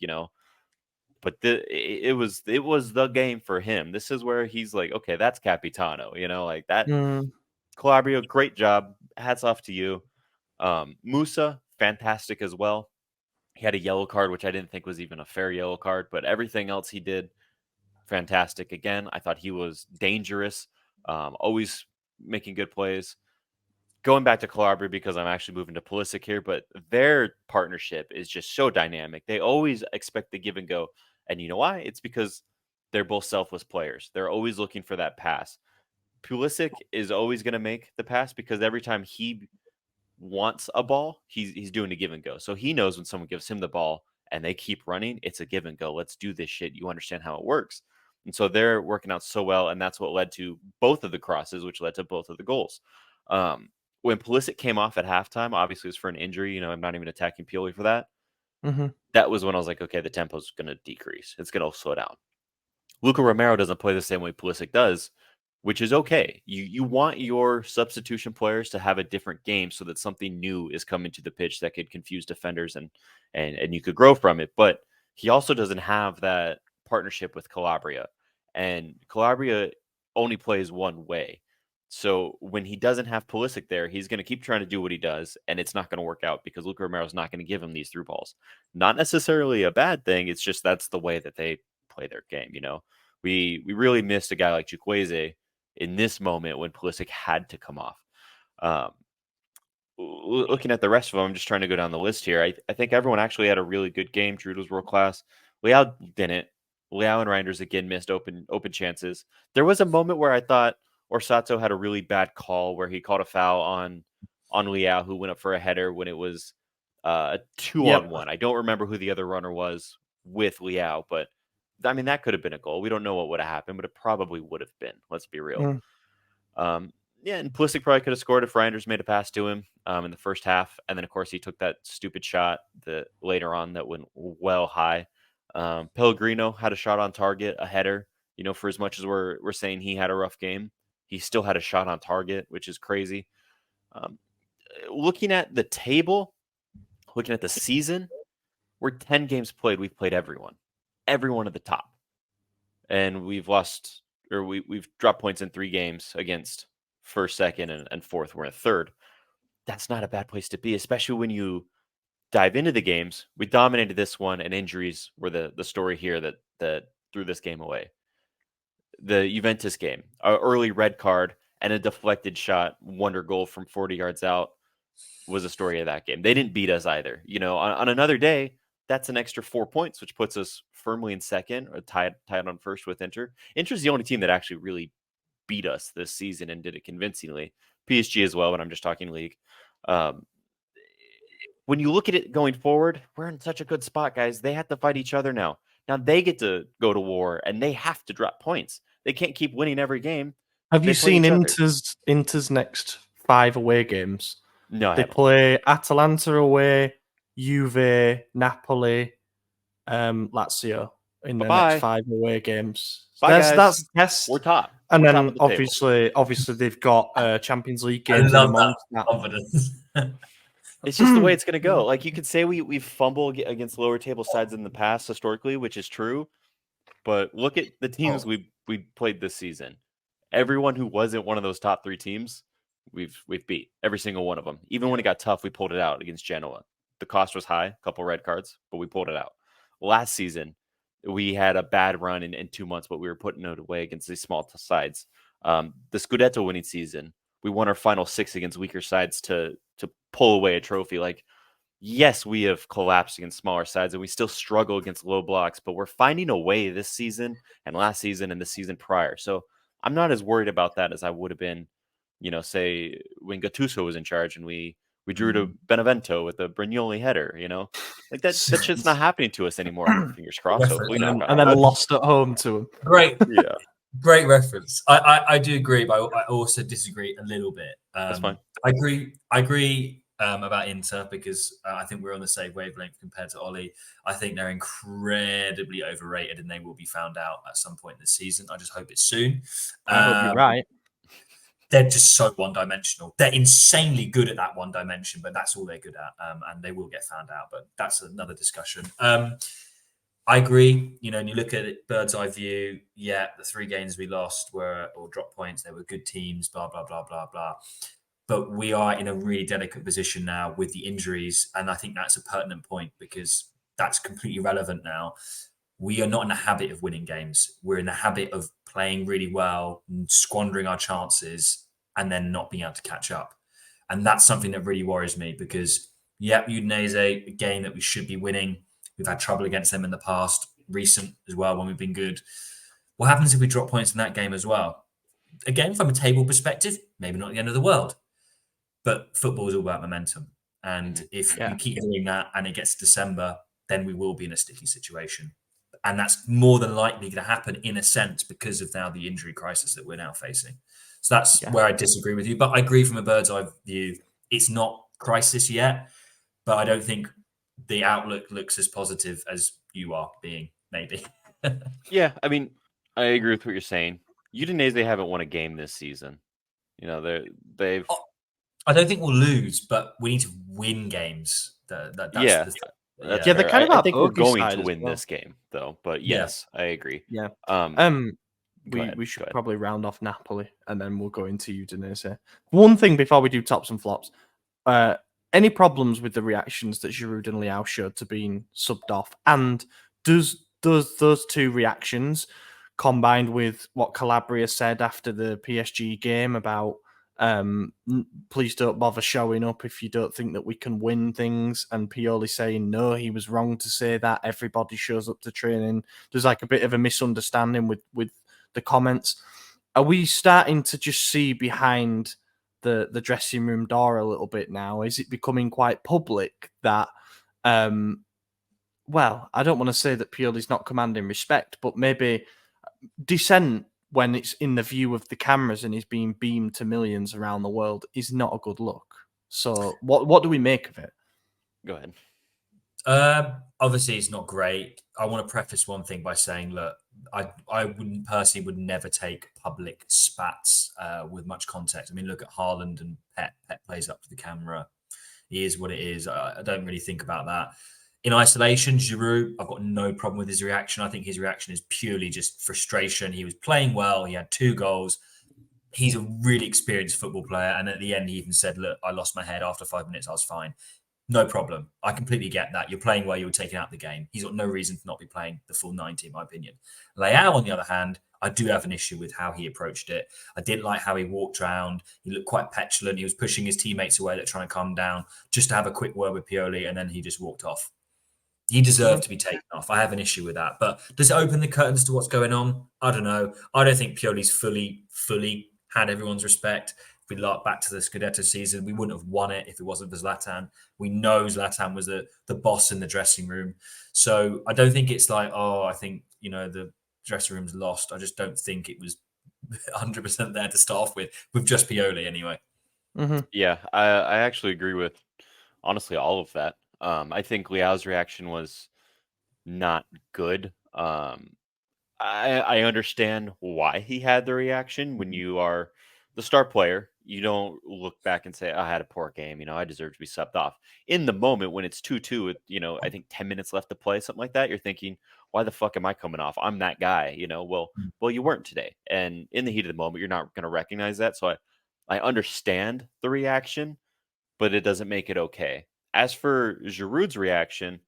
S3: but it was the game for him. This is where he's like, okay, that's Capitano, that. Calabria, great job. Hats off to you. Musa, fantastic as well. He had a yellow card, which I didn't think was even a fair yellow card, but everything else he did, fantastic. Again, I thought he was dangerous, always making good plays. Going back to Calabria, because I'm actually moving to Pulisic here, but their partnership is just so dynamic. They always expect the give and go. And you know why? It's because they're both selfless players. They're always looking for that pass. Pulisic is always going to make the pass because every time he wants a ball, he's doing a give and go. So he knows when someone gives him the ball and they keep running, it's a give and go. Let's do this shit. You understand how it works. And so they're working out so well, and that's what led to both of the crosses, which led to both of the goals. When Pulisic came off at halftime, obviously it was for an injury. I'm not even attacking Pioli for that. That was when I was like, okay, the tempo's going to decrease. It's going to slow down. Luca Romero doesn't play the same way Pulisic does, which is okay. You want your substitution players to have a different game so that something new is coming to the pitch that could confuse defenders and you could grow from it. But he also doesn't have that partnership with Calabria. And Calabria only plays one way. So when he doesn't have Pulisic there, he's going to keep trying to do what he does, and it's not going to work out because Luca Romero's not going to give him these through balls. Not necessarily a bad thing. It's just that's the way that they play their game. We really missed a guy like Chukwueze in this moment when Pulisic had to come off. Looking at the rest of them, I'm just trying to go down the list here. I think everyone actually had a really good game. Drude was world class. Leao didn't. Leao and Reinders again missed open chances. There was a moment where I thought Orsato had a really bad call where he called a foul on Leao, who went up for a header when it was a 2-on-1. I don't remember who the other runner was with Leao, but I mean, that could have been a goal. We don't know what would have happened, but it probably would have been. Let's be real. And Pulisic probably could have scored if Reinders made a pass to him in the first half. And then, of course, he took that stupid shot later on that went well high. Pellegrino had a shot on target, a header. For as much as we're saying he had a rough game, he still had a shot on target, which is crazy. Looking at the table, looking at the season, we're 10 games played. We've played everyone at the top. And we've lost, or we've dropped points in 3 games against first, second, and fourth. We're in third. That's not a bad place to be, especially when you dive into the games. We dominated this one, and injuries were the story here that threw this game away. The Juventus game, an early red card and a deflected shot, wonder goal from 40 yards out was a story of that game. They didn't beat us either. On another day, That's an extra 4 points, which puts us firmly in second, or tied on first with Inter. Inter's the only team that actually really beat us this season and did it convincingly. PSG as well, but I'm just talking league. When you look at it going forward, we're in such a good spot, guys. They have to fight each other now. Now they get to go to war, and they have to drop points. They can't keep winning every game.
S1: Have you seen Inter's next 5 away games?
S3: No,
S1: they play Atalanta away, Juve, Napoli, Lazio in the next 5 away games.
S3: That's we're top.
S1: And
S3: we're
S1: then
S3: top of the
S1: obviously they've got Champions League games.
S2: I love that confidence.
S3: It's just the way it's going to go. Like, you could say we've fumbled against lower table sides in the past historically, which is true. But look at the teams we played this season. Everyone who wasn't one of those top 3 teams, we've beat every single one of them. Even when it got tough, we pulled it out against Genoa. The cost was high, a couple red cards, but we pulled it out. Last season, we had a bad run in 2 months, but we were putting it away against these small sides. The Scudetto winning season, we won our final 6 against weaker sides to pull away a trophy. Like, yes, we have collapsed against smaller sides and we still struggle against low blocks, but we're finding a way this season and last season and the season prior. So I'm not as worried about that as I would have been, say when Gattuso was in charge and we drew to Benevento with a Brignoli header, like that shit's not happening to us anymore. Fingers crossed. Hopefully not.
S1: And then lost at home to him.
S2: Great.
S3: Yeah.
S2: Great reference. I do agree, but I also disagree a little bit.
S3: That's fine.
S2: I agree about Inter because I think we're on the same wavelength compared to Ollie. I think they're incredibly overrated and they will be found out at some point this season. I just hope it's soon.
S1: I hope you're right.
S2: They're just so one-dimensional. They're insanely good at that one dimension, but that's all they're good at, and they will get found out. But that's another discussion. I agree. And you look at it, bird's eye view. Yeah, the 3 games we lost or drop points. They were good teams. Blah blah blah blah blah. But we are in a really delicate position now with the injuries, and I think that's a pertinent point because that's completely relevant now. We are not in the habit of winning games. We're in the habit of playing really well, squandering our chances, and then not being able to catch up. And that's something that really worries me because, Udinese, a game that we should be winning. We've had trouble against them in the past, recent as well, when we've been good. What happens if we drop points in that game as well? Again, from a table perspective, maybe not the end of the world. But football is all about momentum. And if we keep doing that and it gets to December, then we will be in a sticky situation. And that's more than likely to happen in a sense because of now the injury crisis that we're now facing. So that's where I disagree with you. But I agree from a bird's eye view. It's not crisis yet, but I don't think the outlook looks as positive as you are being, maybe.
S3: Yeah, I mean, I agree with what you're saying. Udinese haven't won a game this season. They've.
S2: I don't think we'll lose, but we need to win games.
S3: They're kind of. I think we're going to win this game, though. But yes, I agree.
S1: Yeah. We should probably round off Napoli and then we'll go into Udinese. One thing before we do tops and flops. Any problems with the reactions that Giroud and Leao showed to being subbed off? And does those 2 reactions combined with what Calabria said after the PSG game about please don't bother showing up if you don't think that we can win things, and Pioli saying no, he was wrong to say that, everybody shows up to training. There's like a bit of a misunderstanding with the comments. Are we starting to just see behind the dressing room door a little bit now? Is it becoming quite public that I don't want to say that Pioli's not commanding respect, but maybe dissent when it's in the view of the cameras and he's being beamed to millions around the world is not a good look. So what do we make of it?
S3: Go ahead.
S2: Obviously it's not great. I want to preface one thing by saying, look, I would never take public spats with much context. I mean, look at Haaland and Pep. Pep plays up to the camera. He is what it is. I don't really think about that. In isolation, Giroud, I've got no problem with his reaction. I think his reaction is purely just frustration. He was playing well. He had 2 goals. He's a really experienced football player. And at the end, he even said, look, I lost my head after 5 minutes. I was fine. No problem. I completely get that. You're playing well. You were taken out of the game. He's got no reason to not be playing the full 90, in my opinion. Leao, on the other hand, I do have an issue with how he approached it. I didn't like how he walked around. He looked quite petulant. He was pushing his teammates away, trying to calm down, just to have a quick word with Pioli, and then he just walked off. He deserved to be taken off. I have an issue with that. But does it open the curtains to what's going on? I don't know. I don't think Pioli's fully had everyone's respect. If we look back to the Scudetto season, we wouldn't have won it if it wasn't for Zlatan. We know Zlatan was the boss in the dressing room. So I don't think it's like, I think, the dressing room's lost. I just don't think it was 100% there to start off with just Pioli anyway.
S3: Mm-hmm. Yeah, I actually agree with, honestly, all of that. I think Leao's reaction was not good. I understand why he had the reaction. When you are the star player, you don't look back and say, I had a poor game. I deserve to be subbed off. In the moment when it's 2-2 with, I think 10 minutes left to play, something like that, you're thinking, why the fuck am I coming off? I'm that guy, well, you weren't today. And in the heat of the moment, you're not going to recognize that. So I understand the reaction, but it doesn't make it okay. As for Giroud's reaction,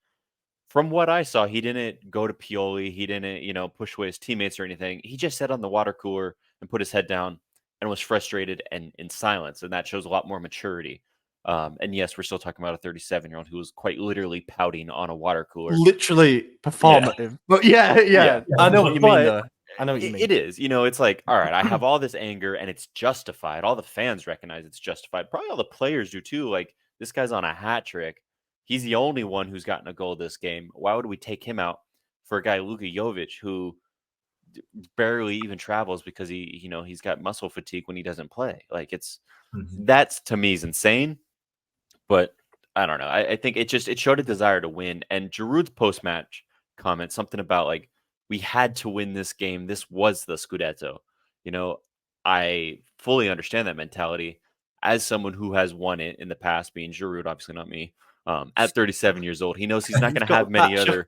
S3: from what I saw, he didn't go to Pioli. He didn't, push away his teammates or anything. He just sat on the water cooler and put his head down and was frustrated and in silence. And that shows a lot more maturity. And yes, we're still talking about a 37-year-old who was quite literally pouting on a water cooler.
S1: Literally performative. Yeah. But yeah. I know what you mean, though. I know what you mean.
S3: It is. It's like, all right, I have all this anger and it's justified. All the fans recognize it's justified. Probably all the players do too. Like, this guy's on a hat trick. He's the only one who's gotten a goal this game. Why would we take him out for a guy, Luka Jovic, who barely even travels because he's got muscle fatigue when he doesn't play? Like, that's to me is insane. But I don't know. I think it showed a desire to win. And Giroud's post-match comment, something about like, we had to win this game. This was the Scudetto. I fully understand that mentality as someone who has won it in the past, being Giroud, obviously not me. At 37 years old, he knows he's not going to have many other.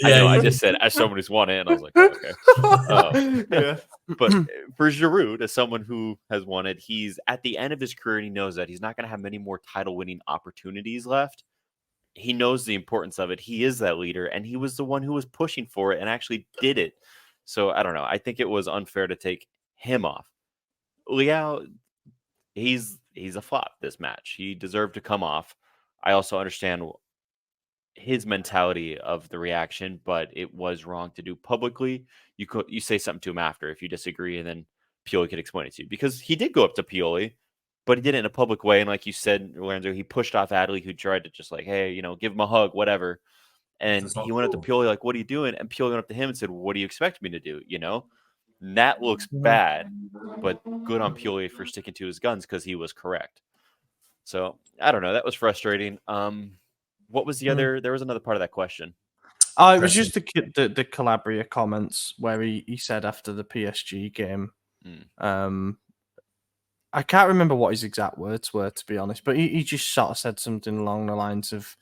S3: I know. I just said as someone who's won it, and I was like, okay. Yeah. But for Giroud, as someone who has won it, he's at the end of his career, and he knows that he's not going to have many more title-winning opportunities left. He knows the importance of it. He is that leader, and he was the one who was pushing for it and actually did it. So I don't know. I think it was unfair to take him off. Leao, he's a flop this match. He deserved to come off. I also understand his mentality of the reaction, but it was wrong to do publicly. You say something to him after if you disagree, and then Pioli could explain it to you, because he did go up to Pioli, but he did it in a public way. And like you said, Lorenzo, he pushed off Adley, who tried to just like, hey, give him a hug, whatever. And he went up to Pioli like, what are you doing? And Pioli went up to him and said, what do you expect me to do? And that looks bad, but good on Pioli for sticking to his guns because he was correct. So I don't know. That was frustrating. What was the other? There was another part of that question.
S1: Oh, it was just the Calabria comments where he said after the PSG game. I can't remember what his exact words were, to be honest, but he just sort of said something along the lines of,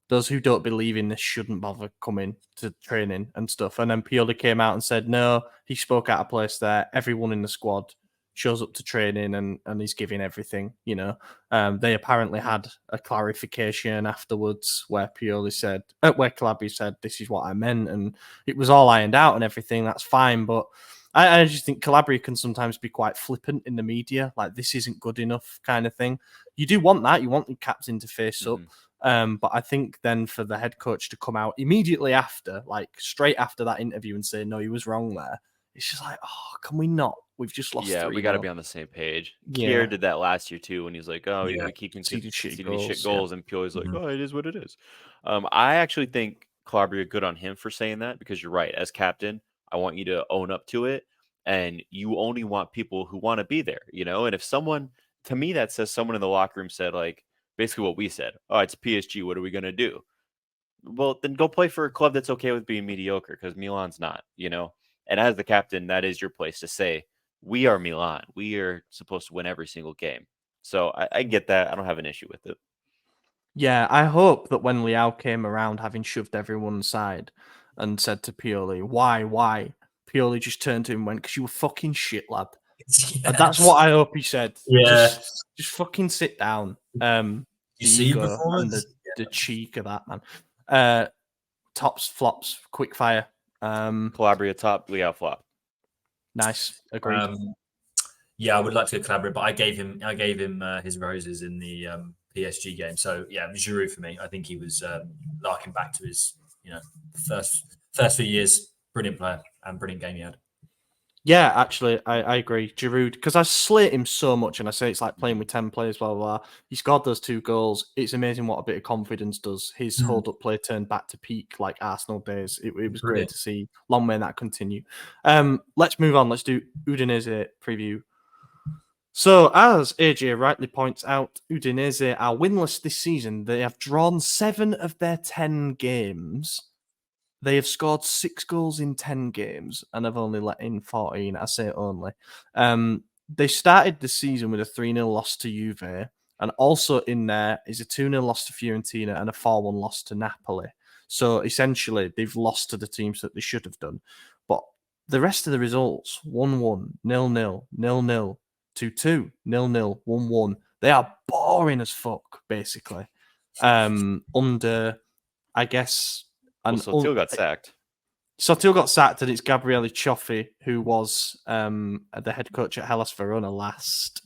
S1: those who don't believe in this shouldn't bother coming to training and stuff. And then Pioli came out and said, no, he spoke out of place there. Everyone in the squad shows up to training and he's giving everything, They apparently had a clarification afterwards where Pioli said, where Calabria said, this is what I meant, and it was all ironed out and everything. That's fine, but I just think Calabria can sometimes be quite flippant in the media, like this isn't good enough kind of thing. You do want that. You want the captain to face up. But I think then for the head coach to come out immediately after, like straight after that interview and say, no, he was wrong there. It's just like, can we not? We've just lost.
S3: Yeah, we got to be on the same page. Kier did that last year too when he's like, we keep conceding shit goals, and Pioli's like, it is what it is. I actually think Calabria good on him for saying that, because you're right. As captain, I want you to own up to it, and you only want people who want to be there, And if someone, to me, that says someone in the locker room said like basically what we said. Oh, it's PSG. What are we gonna do? Well, then go play for a club that's okay with being mediocre, because Milan's not, And as the captain, that is your place to say, we are Milan. We are supposed to win every single game. So I get that. I don't have an issue with it.
S1: Yeah, I hope that when Leao came around, having shoved everyone aside and said to Pioli, why? Pioli just turned to him and went, because you were fucking shit, lad. Yes. And that's what I hope he said.
S2: Yeah.
S1: Just fucking sit down.
S2: You see your performance?
S1: The cheek of that, man. Tops, flops, quick fire.
S3: Calabria top, Leao flop.
S1: Nice. Agreed.
S2: I would like to go Calabria, but I gave him his roses in the PSG game. So yeah, Giroud for me. I think he was larking back to his first few years. Brilliant player and brilliant game he had.
S1: Yeah, actually, I agree. Giroud, because I slate him so much, and I say it's like playing with 10 players, blah, blah, blah. He scored those 2 goals. It's amazing what a bit of confidence does. His hold-up play turned back to peak, like Arsenal days. It was great to see. Long may that continue. Let's move on. Let's do Udinese preview. So, as AJ rightly points out, Udinese are winless this season. They have drawn 7 of their 10 games. They have scored 6 goals in 10 games and have only let in 14. I say only. They started the season with a 3-0 loss to Juve, and also in there is a 2-0 loss to Fiorentina and a 4-1 loss to Napoli. So essentially, they've lost to the teams that they should have done. But the rest of the results 1-1, 0-0, 0-0, 2-2, 0-0, 1-1. They are boring as fuck, basically. Under, I guess.
S3: And Sotil got sacked.
S1: Sotil got sacked, and it's Gabriele Cioffi, who was the head coach at Hellas Verona last.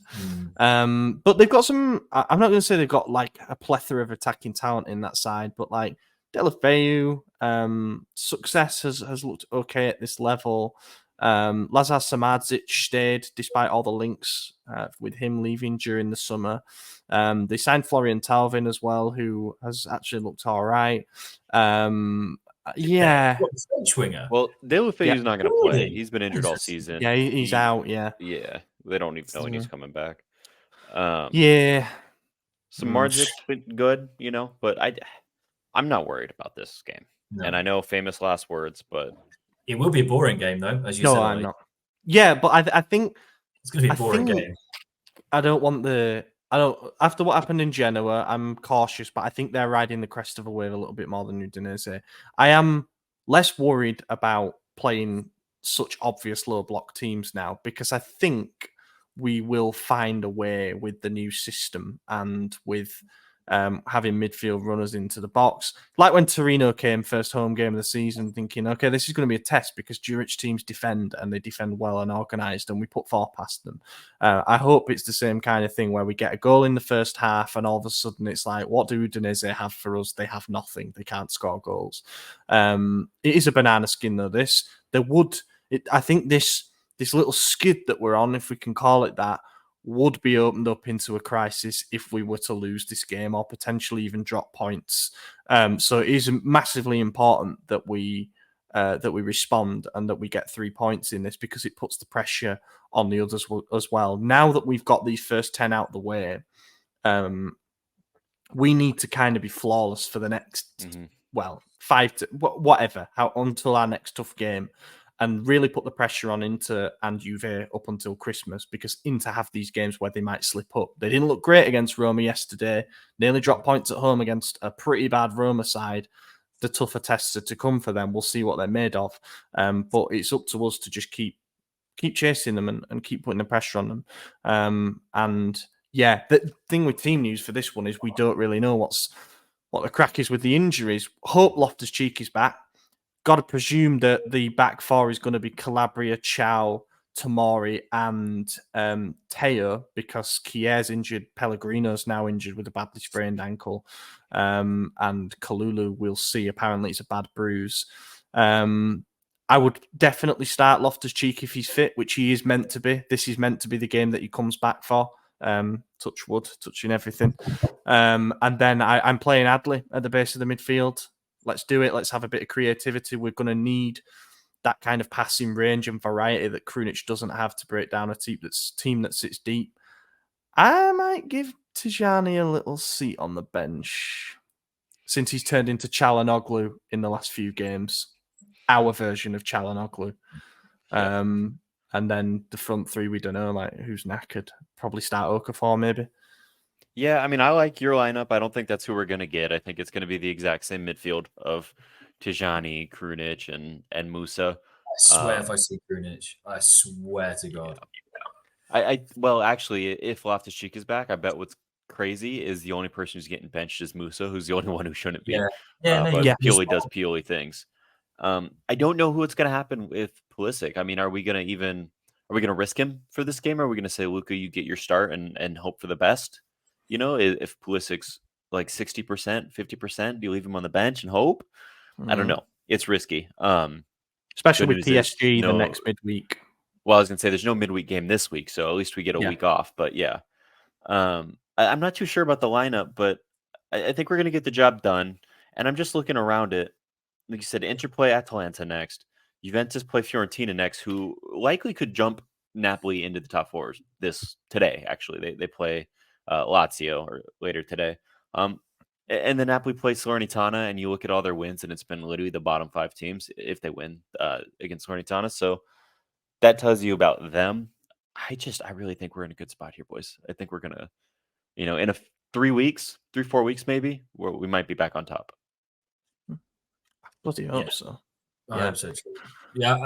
S1: But they've got some. I'm not going to say they've got like a plethora of attacking talent in that side, but like Deulofeu, success has looked okay at this level. Lazar Samardzic stayed despite all the links with him leaving during the summer. They signed Florian Thauvin as well, who has actually looked all right. Yeah.
S2: French winger.
S3: Well, Deulofeu's not going to play. He's been injured all season.
S1: Yeah, he's out. Yeah.
S3: Yeah. They don't even know when he's coming back.
S1: Yeah.
S3: Samardic's been good, but I'm not worried about this game. No. And I know famous last words, but
S2: it will be a boring game, though, as you said.
S1: No, I'm not. Yeah, but I think
S2: it's going to be a boring game.
S1: After what happened in Genoa, I'm cautious, but I think they're riding the crest of a wave a little bit more than Udinese. I am less worried about playing such obvious low block teams now, because I think we will find a way with the new system and with having midfield runners into the box. Like when Torino came first home game of the season, thinking, okay, this is going to be a test because Juric teams defend and they defend well and organised, and we put 4 past them. I hope it's the same kind of thing where we get a goal in the first half and all of a sudden it's like, what do Udinese have for us? They have nothing. They can't score goals. It is a banana skin though, this. I think this little skid that we're on, if we can call it that, would be opened up into a crisis if we were to lose this game or potentially even drop points. So it is massively important that we respond and that we get 3 points in this, because it puts the pressure on the others as well. Now that we've got these first 10 out the way, we need to kind of be flawless for the next, 5 to whatever, until our next tough game. And really put the pressure on Inter and Juve up until Christmas, because Inter have these games where they might slip up. They didn't look great against Roma yesterday. Nearly dropped points at home against a pretty bad Roma side. The tougher tests are to come for them. We'll see what they're made of. But it's up to us to just keep chasing them and keep putting the pressure on them. And yeah, the thing with team news for this one is we don't really know what the crack is with the injuries. Hope Loftus-Cheek is back. Got to presume that the back 4 is going to be Calabria, Chow, Tomori, and Teo, because Kier's injured, Pellegrino's now injured with a badly sprained ankle, and Kalulu, we'll see. Apparently, it's a bad bruise. I would definitely start Loftus-Cheek if he's fit, which he is meant to be. This is meant to be the game that he comes back for. Touch wood, touching everything. And then I'm playing Adley at the base of the midfield. Let's do it. Let's have a bit of creativity. We're going to need that kind of passing range and variety that Krunic doesn't have to break down a team that sits deep. I might give Tijani a little seat on the bench, since he's turned into Çalhanoğlu in the last few games. Our version of Çalhanoğlu. And then the front 3, we don't know, like who's knackered. Probably start Okafor maybe.
S3: Yeah, I mean, I like your lineup. I don't think that's who we're going to get. I think it's going to be the exact same midfield of Tijani, Krunic, and Musa.
S2: I swear if I see Krunic, I swear to God.
S3: Well, actually, if Loftus-Cheek is back, I bet what's crazy is the only person who's getting benched is Musa, who's the only one who shouldn't be. But Pioli does Pioli things. I don't know what's going to happen with Pulisic. I mean, are we going to risk him for this game? Or are we going to say, Luka, you get your start and hope for the best? You know, if Pulisic's like 60%, 50%, do you leave him on the bench and hope? I don't know. It's risky.
S1: Especially with PSG the next midweek.
S3: Well, I was going to say there's no midweek game this week, so at least we get a week off. But yeah, I'm not too sure about the lineup, but I think we're going to get the job done. And I'm just looking around it. Like you said, Inter play Atalanta next. Juventus play Fiorentina next, who likely could jump Napoli into the top four today. Actually, they play Lazio or later today. And then Napoli plays Salernitana, and you look at all their wins, and it's been literally the bottom 5 teams if they win against Salernitana. So that tells you about them. I really think we're in a good spot here, boys. I think we're gonna, in 3 weeks, 4 weeks maybe, where we might be back on top.
S1: Bloody hope so.
S2: I hope so too. Yeah,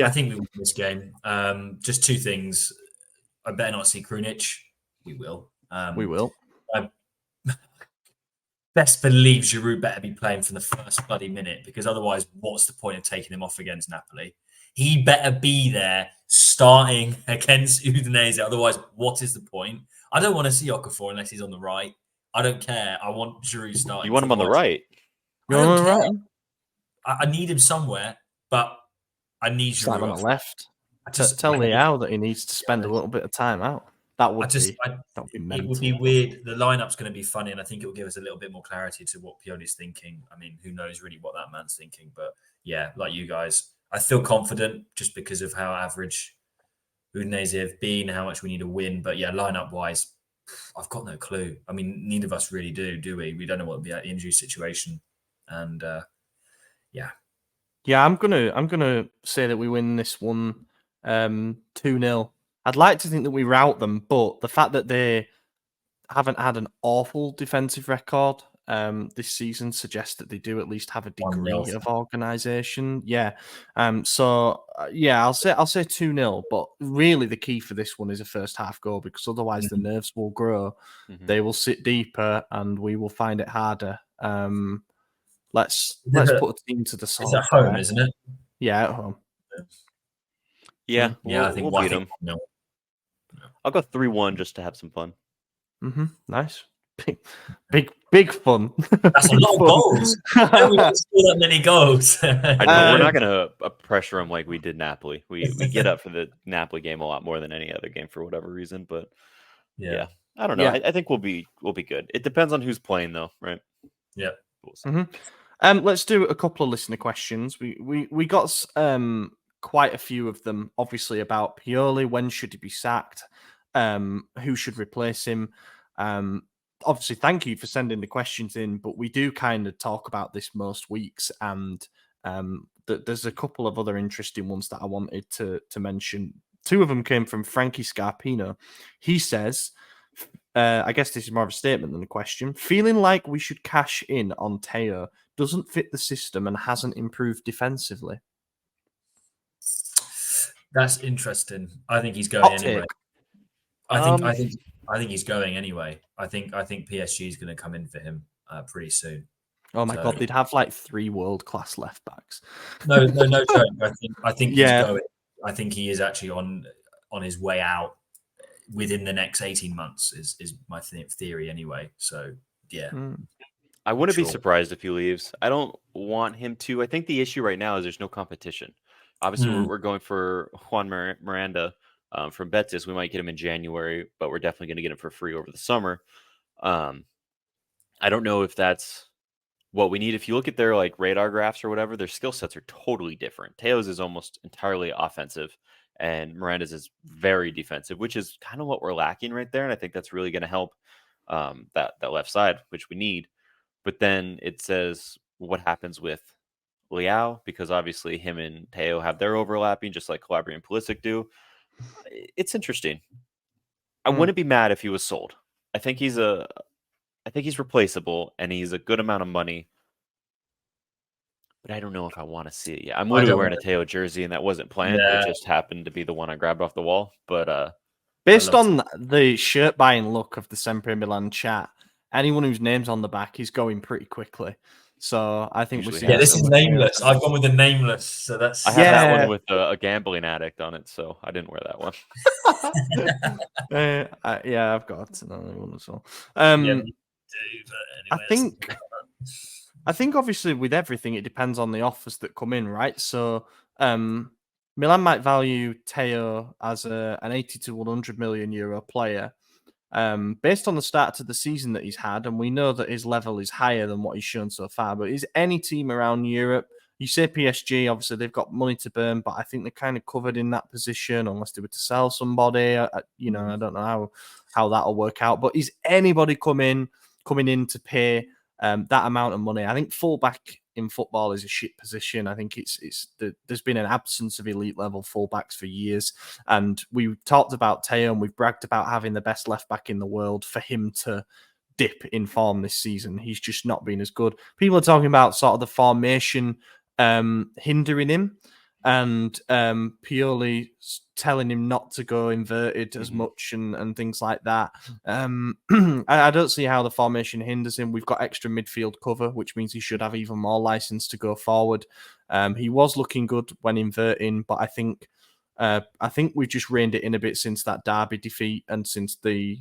S2: I think we win this game. Just 2 things. I better not see Krunic. We will.
S1: We will.
S2: I best believe Giroud better be playing from the first bloody minute, because otherwise, what's the point of taking him off against Napoli? He better be there starting against Udinese. Otherwise, what is the point? I don't want to see Okafor unless he's on the right. I don't care. I want Giroud starting.
S3: You want him on the right?
S1: You want him on the right?
S2: I need him somewhere, but I need Giroud
S1: on the left. Tell Leao that he needs to spend a little bit of time out. That would be mental.
S2: It would be weird. The lineup's going to be funny, and I think it will give us a little bit more clarity to what Pioli's thinking. I mean, who knows really what that man's thinking? But yeah, like you guys, I feel confident just because of how average Udinese have been, how much we need to win. But yeah, lineup-wise, I've got no clue. I mean, neither of us really do we? We don't know what will be at the injury situation, and yeah.
S1: Yeah, I'm gonna say that we win this one 2-0. I'd like to think that we rout them, but the fact that they haven't had an awful defensive record this season suggests that they do at least have a degree of organisation. Yeah. So I'll say 2-0. But really, the key for this one is a first half goal, because otherwise the nerves will grow. Mm-hmm. They will sit deeper, and we will find it harder. Let's put a team to the sword.
S2: It's at home, isn't it?
S1: Yeah, at home.
S3: Yeah,
S2: I think
S3: we'll beat them. No. I'll go 3-1 just to have some fun.
S1: Mm-hmm. Nice. Big fun.
S2: That's a lot of goals. How we don't score that many goals?
S3: I know we're not going to pressure them like we did Napoli. We get up for the Napoli game a lot more than any other game for whatever reason. But yeah I don't know. Yeah. I think we'll be good. It depends on who's playing, though, right?
S2: Yeah.
S1: Mm-hmm. Let's do a couple of listener questions. We got quite a few of them, obviously, about Pioli. When should he be sacked? Who should replace him? Obviously, thank you for sending the questions in, but we do kind of talk about this most weeks, and there's a couple of other interesting ones that I wanted to mention. 2 of them came from Frankie Scarpino. He says, I guess this is more of a statement than a question, feeling like we should cash in on Teo, doesn't fit the system and hasn't improved defensively.
S2: That's interesting. I think he's going anyway. I think he's going anyway. I think PSG is going to come in for him pretty soon.
S1: Oh my God, they'd have like 3 world-class left backs.
S2: No joke. I think he's going. I think he is actually on his way out within the next 18 months. Is my theory anyway. So yeah.
S3: I wouldn't be surprised if he leaves. I don't want him to. I think the issue right now is there's no competition. Obviously, we're going for Juan Miranda from Betis. We might get him in January, but we're definitely going to get him for free over the summer. I don't know if that's what we need. If you look at their like radar graphs or whatever, their skill sets are totally different. Teo's is almost entirely offensive, and Miranda's is very defensive, which is kind of what we're lacking right there. And I think that's really going to help that left side, which we need. But then it says what happens with Leao, because obviously him and Teo have their overlapping, just like Calabria and Pulisic do. It's interesting. I wouldn't be mad if he was sold. I think he's replaceable, and he's a good amount of money. But I don't know if I want to see it yet. I'm literally wearing a Teo jersey, and that wasn't planned. Yeah. It just happened to be the one I grabbed off the wall. But
S1: based on the shirt buying look of the SempreMilan chat, anyone whose name's on the back is going pretty quickly. So I think
S3: Usually
S1: we see.
S2: Yeah, this is nameless. I've gone with the nameless, so that's.
S3: I have that one with a gambling addict on it, so I didn't wear that one.
S1: Yeah, I've got another one as well.
S2: Yeah, you do, but anyway,
S1: I think obviously with everything it depends on the offers that come in, right? So Milan might value Teo as an 80 to 100 million euro player. Based on the start to the season that he's had, and we know that his level is higher than what he's shown so far, but is any team around Europe, you say PSG, obviously they've got money to burn, but I think they're kind of covered in that position unless they were to sell somebody. I don't know how that'll work out, but is anybody coming in to pay that amount of money? I think fullback in football is a shit position. I think there's been an absence of elite level fullbacks for years, and we talked about Teo and we've bragged about having the best left back in the world. For him to dip in form this season, he's just not been as good. People are talking about sort of the formation hindering him, and Pioli telling him not to go inverted as much and things like that. I don't see how the formation hinders him. We've got extra midfield cover, which means he should have even more license to go forward. He was looking good when inverting, but I think we've just reined it in a bit since that Derby defeat and since the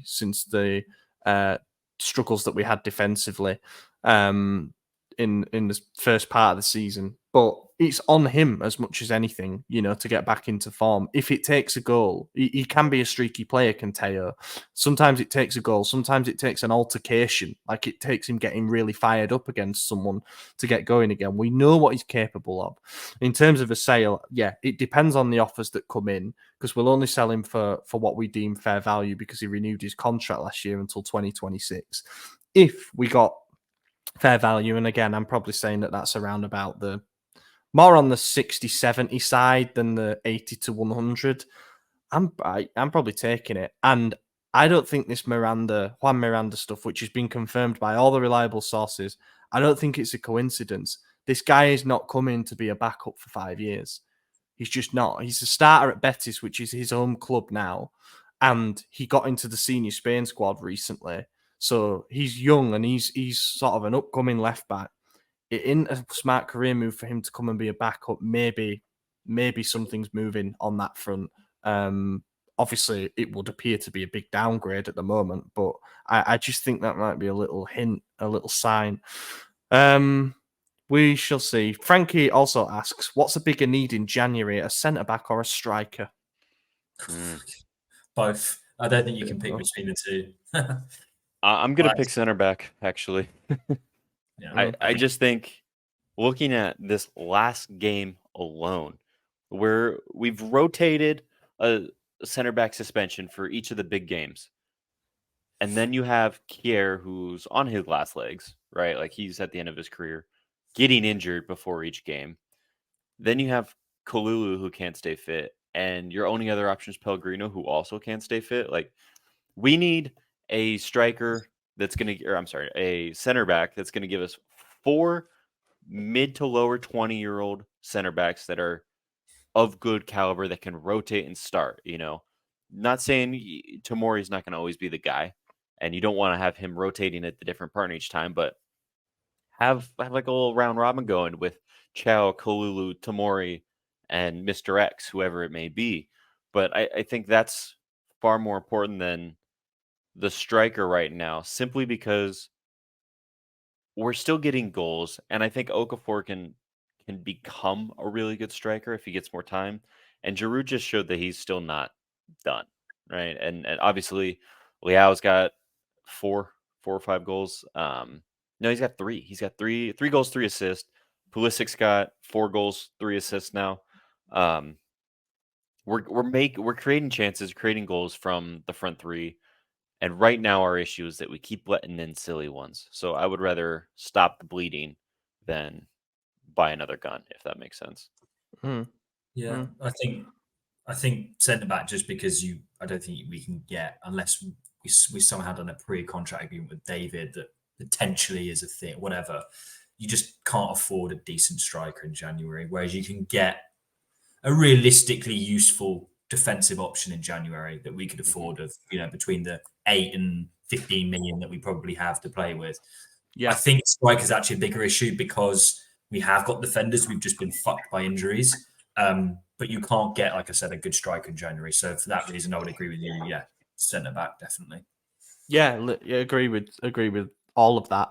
S1: struggles that we had defensively in the first part of the season. But it's on him as much as anything, to get back into form. If it takes a goal, he can be a streaky player, can Teo. Sometimes it takes a goal. Sometimes it takes an altercation. Like it takes him getting really fired up against someone to get going again. We know what he's capable of. In terms of a sale, yeah, it depends on the offers that come in, because we'll only sell him for what we deem fair value because he renewed his contract last year until 2026. If we got fair value, and again, I'm probably saying that that's around about more on the 60-70 side than the 80 to 100. I'm probably taking it. And I don't think this Juan Miranda stuff, which has been confirmed by all the reliable sources, I don't think it's a coincidence. This guy is not coming to be a backup for 5 years. He's just not. He's a starter at Betis, which is his home club now. And he got into the senior Spain squad recently. So he's young and he's sort of an upcoming left back. It isn't a smart career move for him to come and be a backup. Maybe something's moving on that front. Obviously, it would appear to be a big downgrade at the moment, but I just think that might be a little hint, a little sign. We shall see. Frankie also asks, what's a bigger need in January, a centre-back or a striker?
S2: Both. I don't think you can pick between the two.
S3: I'm going to pick centre-back, actually.
S2: Yeah.
S3: I just think, looking at this last game alone, where we've rotated a center-back suspension for each of the big games, and then you have Kier, who's on his last legs, right? Like he's at the end of his career, getting injured before each game. Then you have Kalulu, who can't stay fit, and your only other option is Pellegrino, who also can't stay fit. Like, we need a striker a center back that's going to give us 4 mid to lower 20-year-old center backs that are of good caliber that can rotate and start. Not saying Tomori's not going to always be the guy, and you don't want to have him rotating at the different partner each time, but have like a little round robin going with Chow, Kalulu, Tomori, and Mr. X, whoever it may be. But I think that's far more important than the striker right now, simply because we're still getting goals, and I think Okafor can become a really good striker if he gets more time. And Giroud just showed that he's still not done, right? And obviously, Leao's got 4 or 5 goals. No, he's got 3. He's got 3 goals, 3 assists. Pulisic's got 4 goals, 3 assists now. We're creating chances, creating goals from the front 3. And right now, our issue is that we keep letting in silly ones. So I would rather stop the bleeding than buy another gun, if that makes sense.
S2: Yeah, I think centre back, just because I don't think we can get, unless we somehow done a pre-contract agreement with David that potentially is a thing, whatever. You just can't afford a decent striker in January, whereas you can get a realistically useful defensive option in January that we could afford of, between the 8 and 15 million that we probably have to play with. I think strike is actually a bigger issue because we have got defenders. We've just been fucked by injuries. But you can't get, like I said, a good striker in January. So for that reason, I would agree with you. Yeah, centre back definitely.
S1: Yeah, agree with all of that.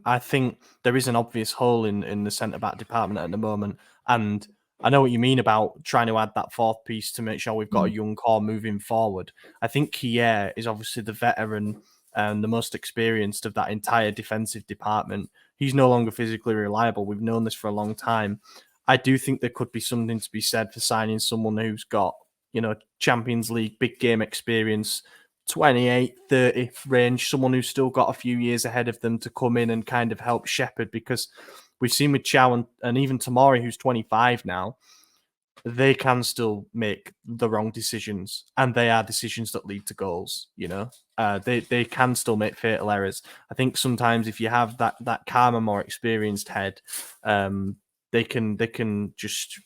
S1: I think there is an obvious hole in the centre back department at the moment, and I know what you mean about trying to add that fourth piece to make sure we've got a young core moving forward. I think Kier is obviously the veteran and the most experienced of that entire defensive department. He's no longer physically reliable. We've known this for a long time. I do think there could be something to be said for signing someone who's got, Champions League big game experience, 28, 30 range, someone who's still got a few years ahead of them to come in and kind of help shepherd, because we've seen with Chow and even Tomori, who's 25 now, they can still make the wrong decisions, and they are decisions that lead to goals. They can still make fatal errors. I think sometimes if you have that calmer, more experienced head, they can just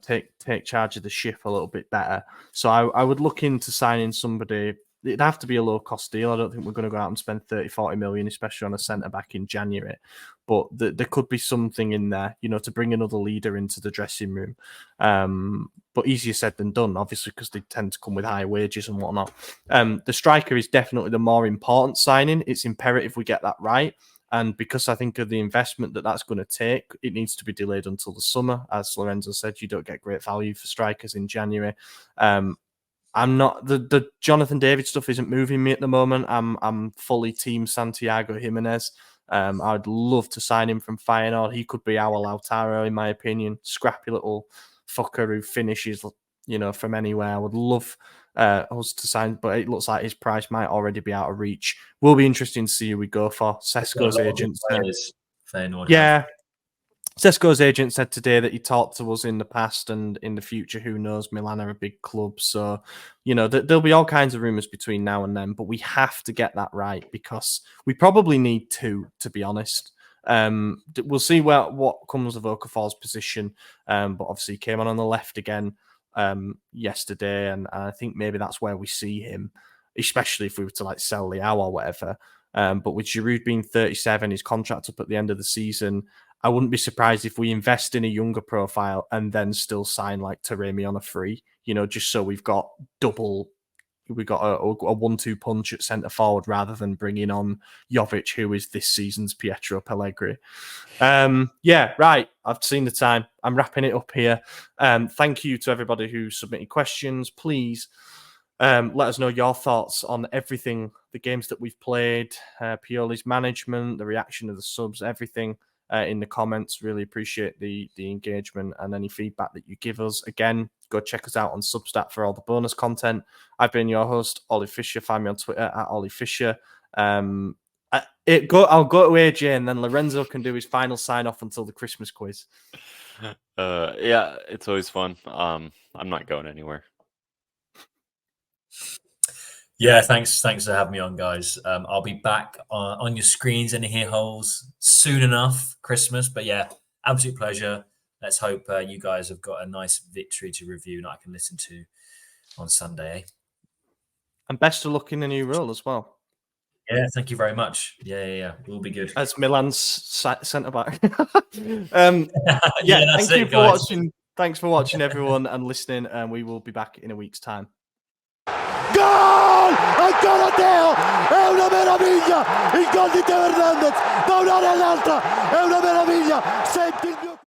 S1: take charge of the ship a little bit better. So I would look into signing somebody. It'd have to be a low-cost deal. I don't think we're going to go out and spend 30, 40 million, especially on a centre-back in January. But there could be something in there, to bring another leader into the dressing room. But easier said than done, obviously, because they tend to come with high wages and whatnot. The striker is definitely the more important signing. It's imperative we get that right. And because I think of the investment that's going to take, it needs to be delayed until the summer. As Lorenzo said, you don't get great value for strikers in January. I'm not the Jonathan David stuff isn't moving me at the moment. I'm fully team Santiago Jimenez. I'd love to sign him from Feyenoord. He could be our Lautaro, in my opinion. Scrappy little fucker who finishes, from anywhere. I would love us to sign, but it looks like his price might already be out of reach. Will be interesting to see who we go for. Sesko's agent said, yeah. Sesko's agent said today that he talked to us in the past and in the future. Who knows? Milan are a big club. So, there'll be all kinds of rumours between now and then, but we have to get that right because we probably need to be honest. We'll see what comes of Okafor's position. But obviously he came on the left again yesterday, and I think maybe that's where we see him, especially if we were to sell Leao or whatever. But with Giroud being 37, his contract up at the end of the season, I wouldn't be surprised if we invest in a younger profile and then still sign Taremi on a free, just so we've got a 1-2 punch at centre forward rather than bringing on Jovic, who is this season's Pietro Pellegrini. Right. I've seen the time. I'm wrapping it up here. Thank you to everybody who submitted questions. Please let us know your thoughts on everything, the games that we've played, Pioli's management, the reaction of the subs, everything. In the comments. Really appreciate the engagement and any feedback that you give us. Again, go check us out on Substack for all the bonus content. I've been your host, Ollie Fisher. Find me on Twitter at Ollie Fisher. I'll go to AJ and then Lorenzo can do his final sign off until the Christmas quiz.
S3: Yeah, it's always fun. I'm not going anywhere.
S2: Yeah, thanks for having me on, guys. I'll be back on your screens and ear holes soon enough, Christmas. But yeah, absolute pleasure. Let's hope you guys have got a nice victory to review and I can listen to on Sunday.
S1: And best of luck in the new role as well.
S2: Yeah, thank you very much. Yeah. We'll be good.
S1: As Milan's centre-back.
S2: Thank
S1: you for watching. Thanks for watching, everyone, and listening. And we will be back in a week's time.
S4: Gol! Ancora Teo! È una meraviglia! Il gol di Teo Hernandez da un'area all'altra! È una meraviglia! Senti il mio...